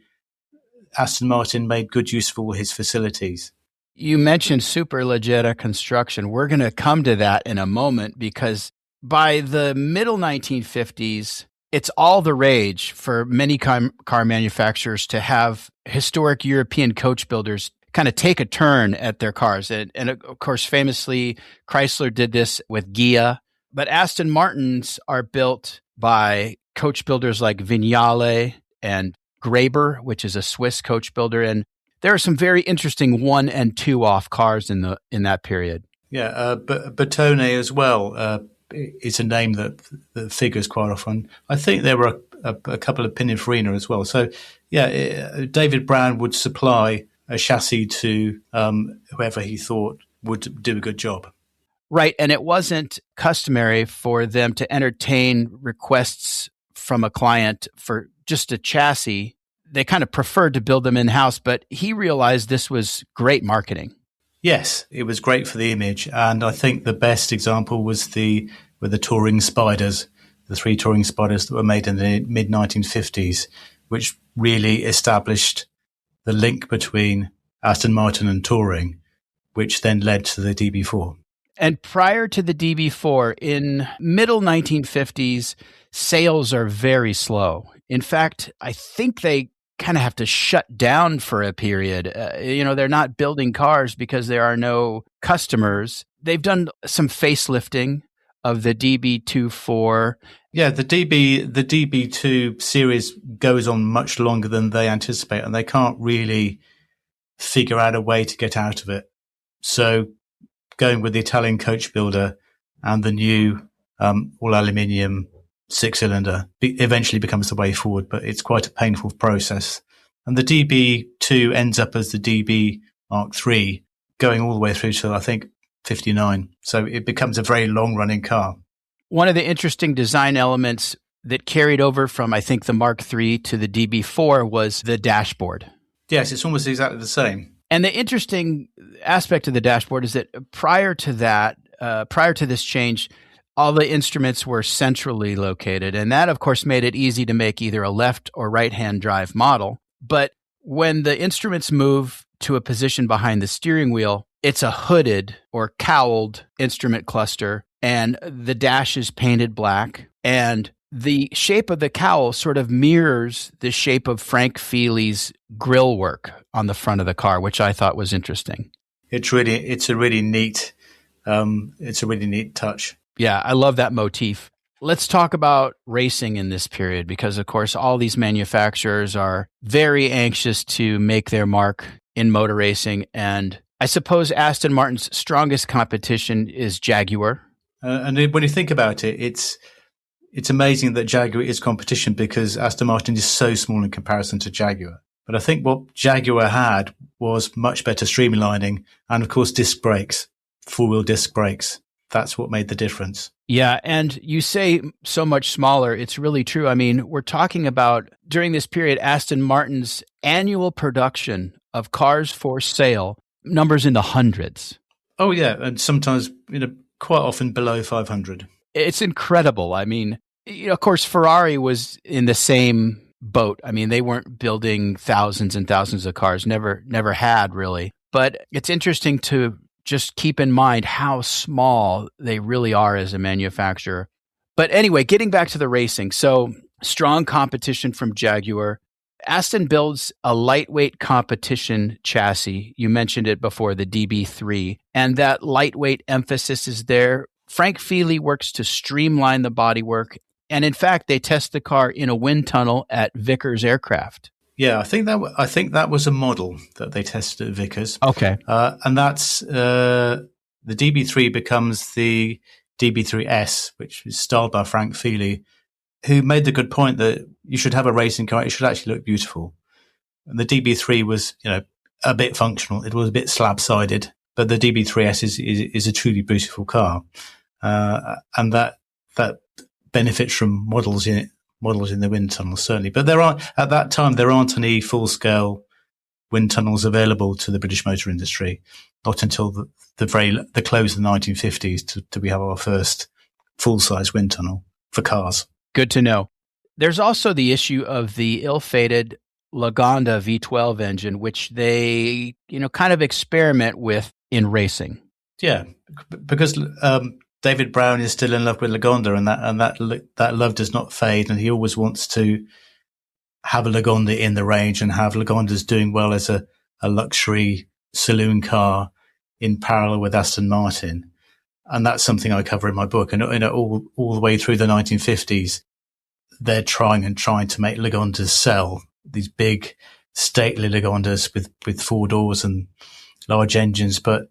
B: Aston Martin made good use of all his facilities.
A: You mentioned Superleggera construction. We're going to come to that in a moment, because by the middle 1950s, it's all the rage for many car manufacturers to have historic European coach builders kind of take a turn at their cars. And of course, famously, Chrysler did this with Ghia. But Aston Martins are built by coach builders like Vignale and Graber, which is a Swiss coach builder. And there are some very interesting 1- and 2-off cars in that period.
B: Yeah, Bertone as well is a name that figures quite often. I think there were a couple of Pininfarina as well. So, yeah, David Brown would supply a chassis to whoever he thought would do a good job.
A: Right, and it wasn't customary for them to entertain requests from a client for just a chassis. They kind of preferred to build them in-house, but he realized this was great marketing.
B: Yes, it was great for the image. And I think the best example was the touring spiders, the 3 touring spiders that were made in the mid-1950s, which really established the link between Aston Martin and touring, which then led to the DB4.
A: And prior to the DB4, in middle 1950s, sales are very slow. In fact, I think they kind of have to shut down for a period. They're not building cars because there are no customers. They've done some facelifting of the DB24.
B: Yeah, the DB2 series goes on much longer than they anticipate, and they can't really figure out a way to get out of it. So going with the Italian coach builder and the new all aluminium 6-cylinder eventually becomes the way forward, but it's quite a painful process. And the DB2 ends up as the DB Mark III, going all the way through to, I think, 59. So it becomes a very long-running car.
A: One of the interesting design elements that carried over from, I think, the Mark III to the DB4 was the dashboard.
B: Yes, it's almost exactly the same.
A: And the interesting aspect of the dashboard is that prior to this change, all the instruments were centrally located. And that, of course, made it easy to make either a left or right-hand drive model. But when the instruments move to a position behind the steering wheel, it's a hooded or cowled instrument cluster. and the dash is painted black, and the shape of the cowl sort of mirrors the shape of Frank Feely's grill work on the front of the car, which I thought was interesting.
B: It's a really neat touch.
A: Yeah, I love that motif. Let's talk about racing in this period because, of course, all these manufacturers are very anxious to make their mark in motor racing. And I suppose Aston Martin's strongest competition is Jaguar.
B: And when you think about it, it's amazing that Jaguar is competition because Aston Martin is so small in comparison to Jaguar. But I think what Jaguar had was much better streamlining and, of course, disc brakes, four-wheel disc brakes. That's what made the difference.
A: Yeah, and you say so much smaller. It's really true. I mean, we're talking about, during this period, Aston Martin's annual production of cars for sale, numbers in the hundreds.
B: Oh, yeah, and sometimes, quite often below 500.
A: It's incredible. I mean, of course, Ferrari was in the same boat. I mean, they weren't building thousands and thousands of cars, never had really. But it's interesting to just keep in mind how small they really are as a manufacturer. But anyway, getting back to the racing. So strong competition from Jaguar. Aston builds a lightweight competition chassis. You mentioned it before, the DB3. And that lightweight emphasis is there. Frank Feely works to streamline the bodywork. And in fact, they test the car in a wind tunnel at Vickers Aircraft.
B: Yeah, I think that was a model that they tested at Vickers.
A: Okay.
B: And that's the DB3 becomes the DB3S, which is styled by Frank Feely, who made the good point that you should have a racing car. It should actually look beautiful. And the DB3 was, a bit functional. It was a bit slab-sided, but the DB3S is a truly beautiful car. And that benefits from models in the wind tunnels, certainly. But at that time, there aren't any full-scale wind tunnels available to the British motor industry, not until the close of the 1950s to we have our first full-size wind tunnel for cars.
A: Good to know. There's also the issue of the ill-fated Lagonda V12 engine, which they, kind of experiment with in racing.
B: Yeah, because David Brown is still in love with Lagonda, and that love does not fade, and he always wants to have a Lagonda in the range and have Lagondas doing well as a luxury saloon car in parallel with Aston Martin. And that's something I cover in my book. And all the way through the 1950s, they're trying to make Lagondas sell, these big stately Lagondas with four doors and large engines, but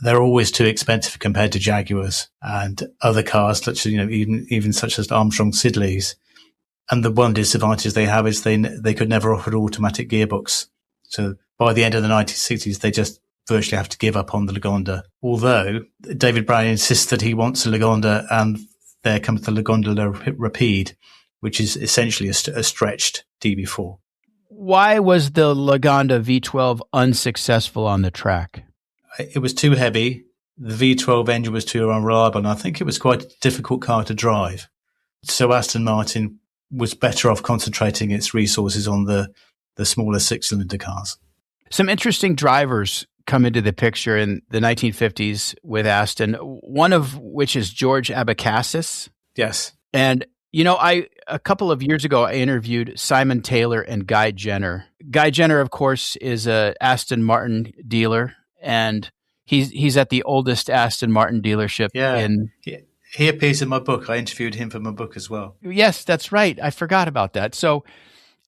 B: they're always too expensive compared to Jaguars and other cars, such as, even such as Armstrong Siddeley's. And the one disadvantage they have is they could never offer an automatic gearbox. So by the end of the 1960s, they just virtually have to give up on the Lagonda. Although David Brown insists that he wants a Lagonda, and there comes the Lagonda Rapide, which is essentially a stretched DB4.
A: Why was the Lagonda V12 unsuccessful on the track?
B: It was too heavy. The V12 engine was too unreliable, and I think it was quite a difficult car to drive. So Aston Martin was better off concentrating its resources on the smaller six-cylinder cars. Some
A: interesting drivers come into the picture in the 1950s with Aston, one of which is George Abecassis.
B: Yes.
A: And, a couple of years ago, I interviewed Simon Taylor and Guy Jenner. Guy Jenner, of course, is a Aston Martin dealer, and he's at the oldest Aston Martin dealership.
B: Yeah, he appears in my book. I interviewed him for my book as well.
A: Yes, that's right. I forgot about that. So,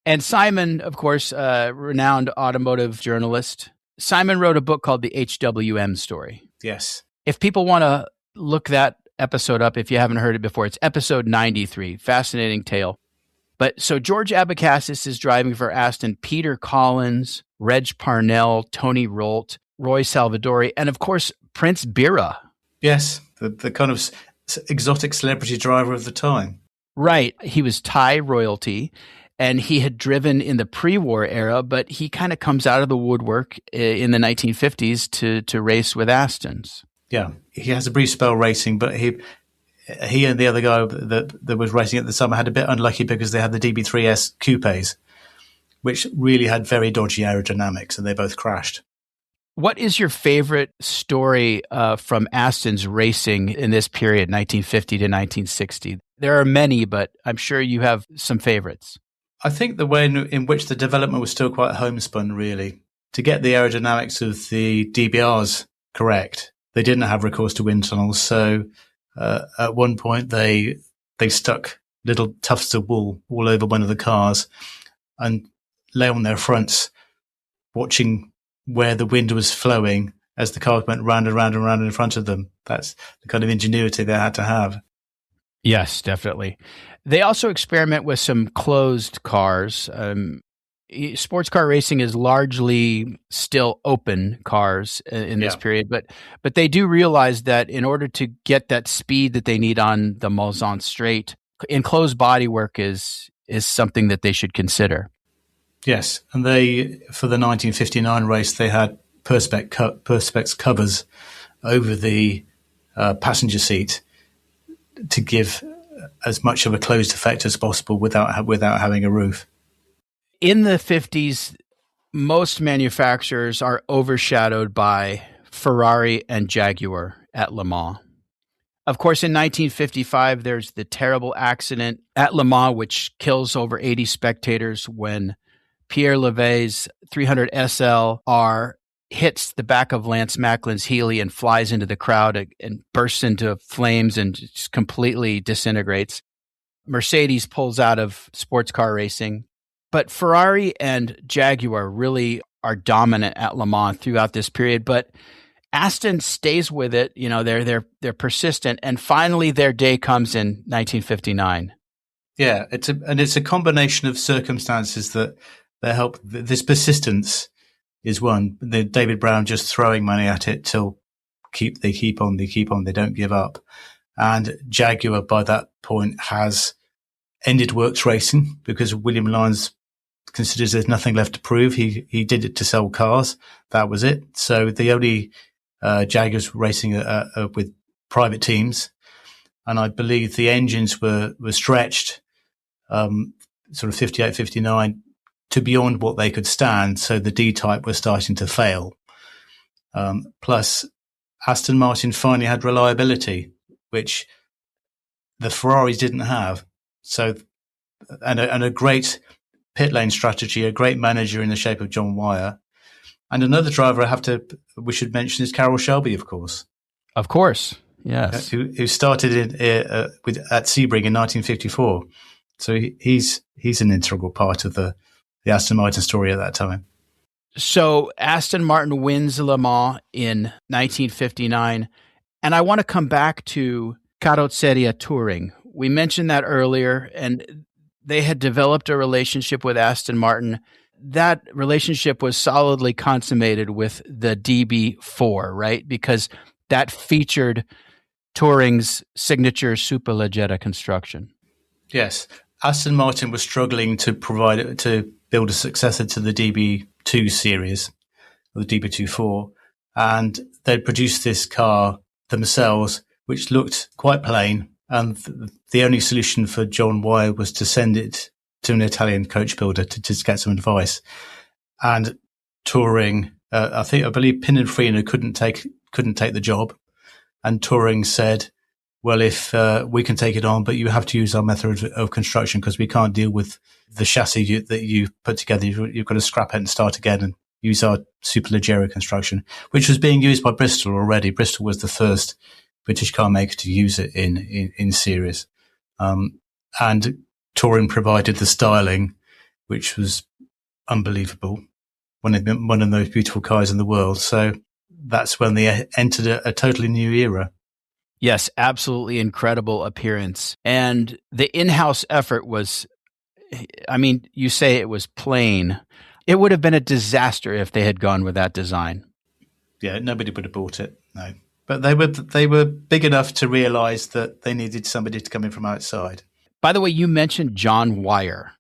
A: and Simon, of course, renowned automotive journalist. Simon wrote a book called The HWM Story.
B: Yes.
A: If people want to look that episode up, if you haven't heard it before, it's episode 93. Fascinating tale. But so George Abecassis is driving for Aston, Peter Collins, Reg Parnell, Tony Rolt, Roy Salvadori, and of course, Prince Bira.
B: Yes, the kind of exotic celebrity driver of the time.
A: Right. He was Thai royalty, and he had driven in the pre-war era, but he kind of comes out of the woodwork in the 1950s to race with Astons.
B: Yeah, he has a brief spell racing, but he and the other guy that was racing at the summer had a bit unlucky because they had the DB3S coupes, which really had very dodgy aerodynamics, and they both crashed.
A: What is your favorite story from Aston's racing in this period, 1950 to 1960? There are many, but I'm sure you have some favorites.
B: I think the way in which the development was still quite homespun, really. To get the aerodynamics of the DBRs correct, they didn't have recourse to wind tunnels. So at one point, they stuck little tufts of wool all over one of the cars and lay on their fronts, watching where the wind was flowing as the cars went round and round and round in front of them. That's the kind of ingenuity they had to have.
A: Yes, definitely. They also experiment with some closed cars. Sports car racing is largely still open cars in this period, but they do realize that in order to get that speed that they need on the Mulsanne Straight, enclosed bodywork is something that they should consider.
B: Yes, and they, for the 1959 race, they had perspex covers over the passenger seat to give as much of a closed effect as possible without having a roof.
A: In the 50s, most manufacturers are overshadowed by Ferrari and Jaguar at Le Mans. Of course, in 1955, there's the terrible accident at Le Mans, which kills over 80 spectators when Pierre Levay's 300 SLR hits the back of Lance Macklin's Healy and flies into the crowd and bursts into flames and just completely disintegrates. Mercedes pulls out of sports car racing. But Ferrari and Jaguar really are dominant at Le Mans throughout this period. But Aston stays with it. You know, they're persistent, and finally their day comes in 1959.
B: Yeah, it's a combination of circumstances that help. This persistence is one. David Brown just throwing money at it till they keep on, they don't give up. And Jaguar by that point has ended works racing because William Lyons considers there's nothing left to prove. He did it to sell cars. That was it. So the only Jaguars racing with private teams, and I believe the engines were stretched sort of 58, 59 to beyond what they could stand. So the D-type was starting to fail. Plus, Aston Martin finally had reliability, which the Ferraris didn't have. So, and a great pit lane strategy, a great manager in the shape of John Wyer. And another driver we should mention is Carroll Shelby, of course.
A: Of course, yes.
B: Who started at Sebring in 1954. So he's an integral part of the Aston Martin story at that time.
A: So Aston Martin wins Le Mans in 1959. And I want to come back to Carrozzeria Touring. We mentioned that earlier, and they had developed a relationship with Aston Martin. That relationship was solidly consummated with the DB4, right? Because that featured Touring's signature Superleggera construction.
B: Yes. Aston Martin was struggling to build a successor to the DB2 series, or the DB24, and they'd produced this car themselves, which looked quite plain. And the only solution for John Wyer was to send it to an Italian coach builder to get some advice. And Touring, I believe Pininfarina couldn't take the job, and Touring said, "Well, if we can take it on, but you have to use our method of construction because we can't deal with the chassis that you put together. You've got to scrap it and start again and use our Superleggera construction," which was being used by Bristol already. Bristol was the first British car maker to use it in series. And Touring provided the styling, which was unbelievable. One of the most beautiful cars in the world. So that's when they entered a totally new era.
A: Yes, absolutely incredible appearance. And the in-house effort was, I mean, you say it was plain. It would have been a disaster if they had gone with that design.
B: Yeah, nobody would have bought it, no. But they were big enough to realize that they needed somebody to come in from outside.
A: By the way, you mentioned John Wyer,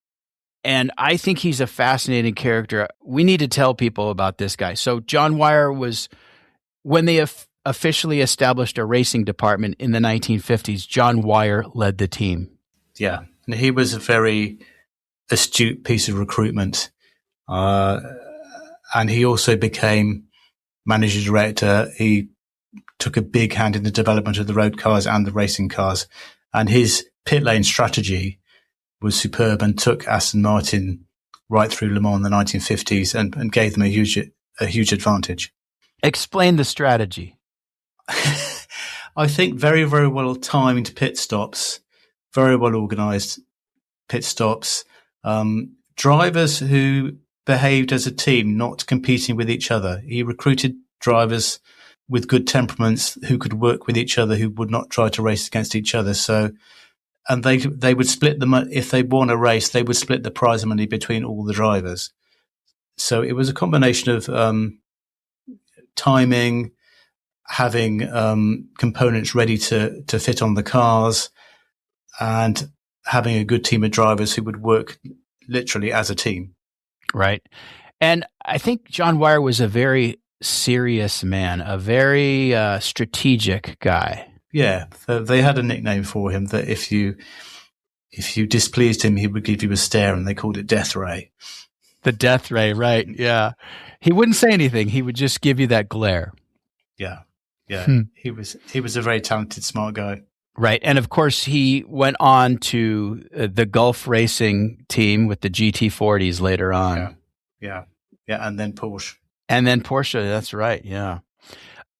A: and I think he's a fascinating character. We need to tell people about this guy. So John Wyer was, when they officially established a racing department in the 1950s, John Wyer led the team.
B: Yeah, and he was a very astute piece of recruitment. And he also became manager director. He took a big hand in the development of the road cars and the racing cars. And his pit lane strategy was superb and took Aston Martin right through Le Mans in the 1950s and gave them a huge advantage.
A: Explain the strategy.
B: I think very, very well timed pit stops, very well organized pit stops, drivers who behaved as a team, not competing with each other. He recruited drivers with good temperaments who could work with each other, who would not try to race against each other. So, and they would split the money. If they won a race, they would split the prize money between all the drivers. So it was a combination of timing, having components ready to fit on the cars, and having a good team of drivers who would work literally as a team.
A: Right. And I think John Wyer was a very serious man, a very strategic guy.
B: Yeah, they had a nickname for him that if you displeased him, he would give you a stare, and they called it Death Ray.
A: The Death Ray, right? Yeah, he wouldn't say anything; he would just give you that glare.
B: Yeah. He was a very talented, smart guy.
A: Right, and of course, he went on to the Gulf Racing team with the GT40s later on.
B: Yeah, and then Porsche.
A: That's right, yeah.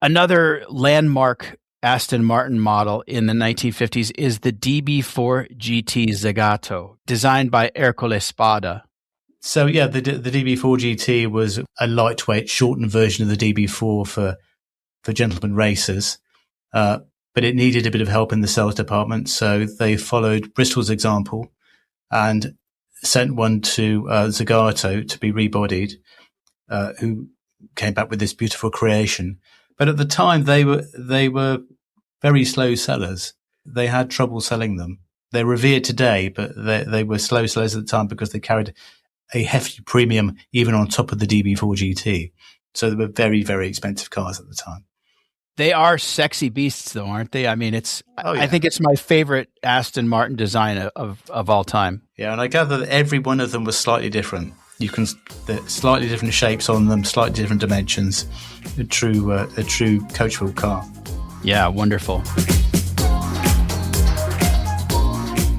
A: Another landmark Aston Martin model in the 1950s is the DB4 GT Zagato, designed by Ercole Spada.
B: So, yeah, the DB4 GT was a lightweight, shortened version of the DB4 for gentlemen racers, but it needed a bit of help in the sales department, so they followed Bristol's example and sent one to Zagato to be rebodied, who came back with this beautiful creation. But at the time, they were very slow sellers. They had trouble selling them. They're revered today, but they were slow sellers at the time because they carried a hefty premium even on top of the DB4 GT. So they were very, very expensive cars at the time.
A: They are sexy beasts, though, aren't they? I mean, I think it's my favorite Aston Martin design of all time.
B: Yeah, and I gather that every one of them was slightly different. Slightly different shapes on them, slightly different dimensions. A true coachable car.
A: Yeah, wonderful.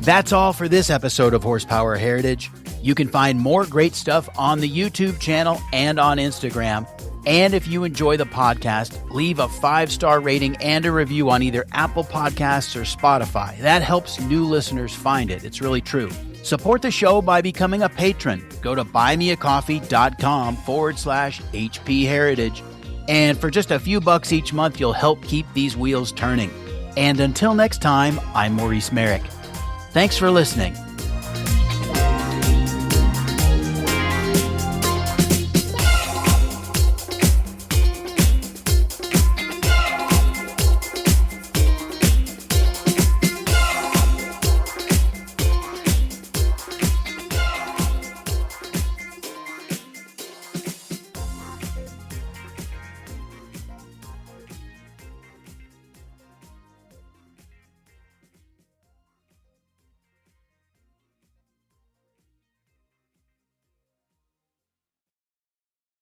A: That's all for this episode of Horsepower Heritage. You can find more great stuff on the YouTube channel and on Instagram. And if you enjoy the podcast, leave a 5-star rating and a review on either Apple Podcasts or Spotify. That helps new listeners find it. It's really true. Support the show by becoming a patron. Go to buymeacoffee.com/HP Heritage. And for just a few bucks each month, you'll help keep these wheels turning. And until next time, I'm Maurice Merrick. Thanks for listening.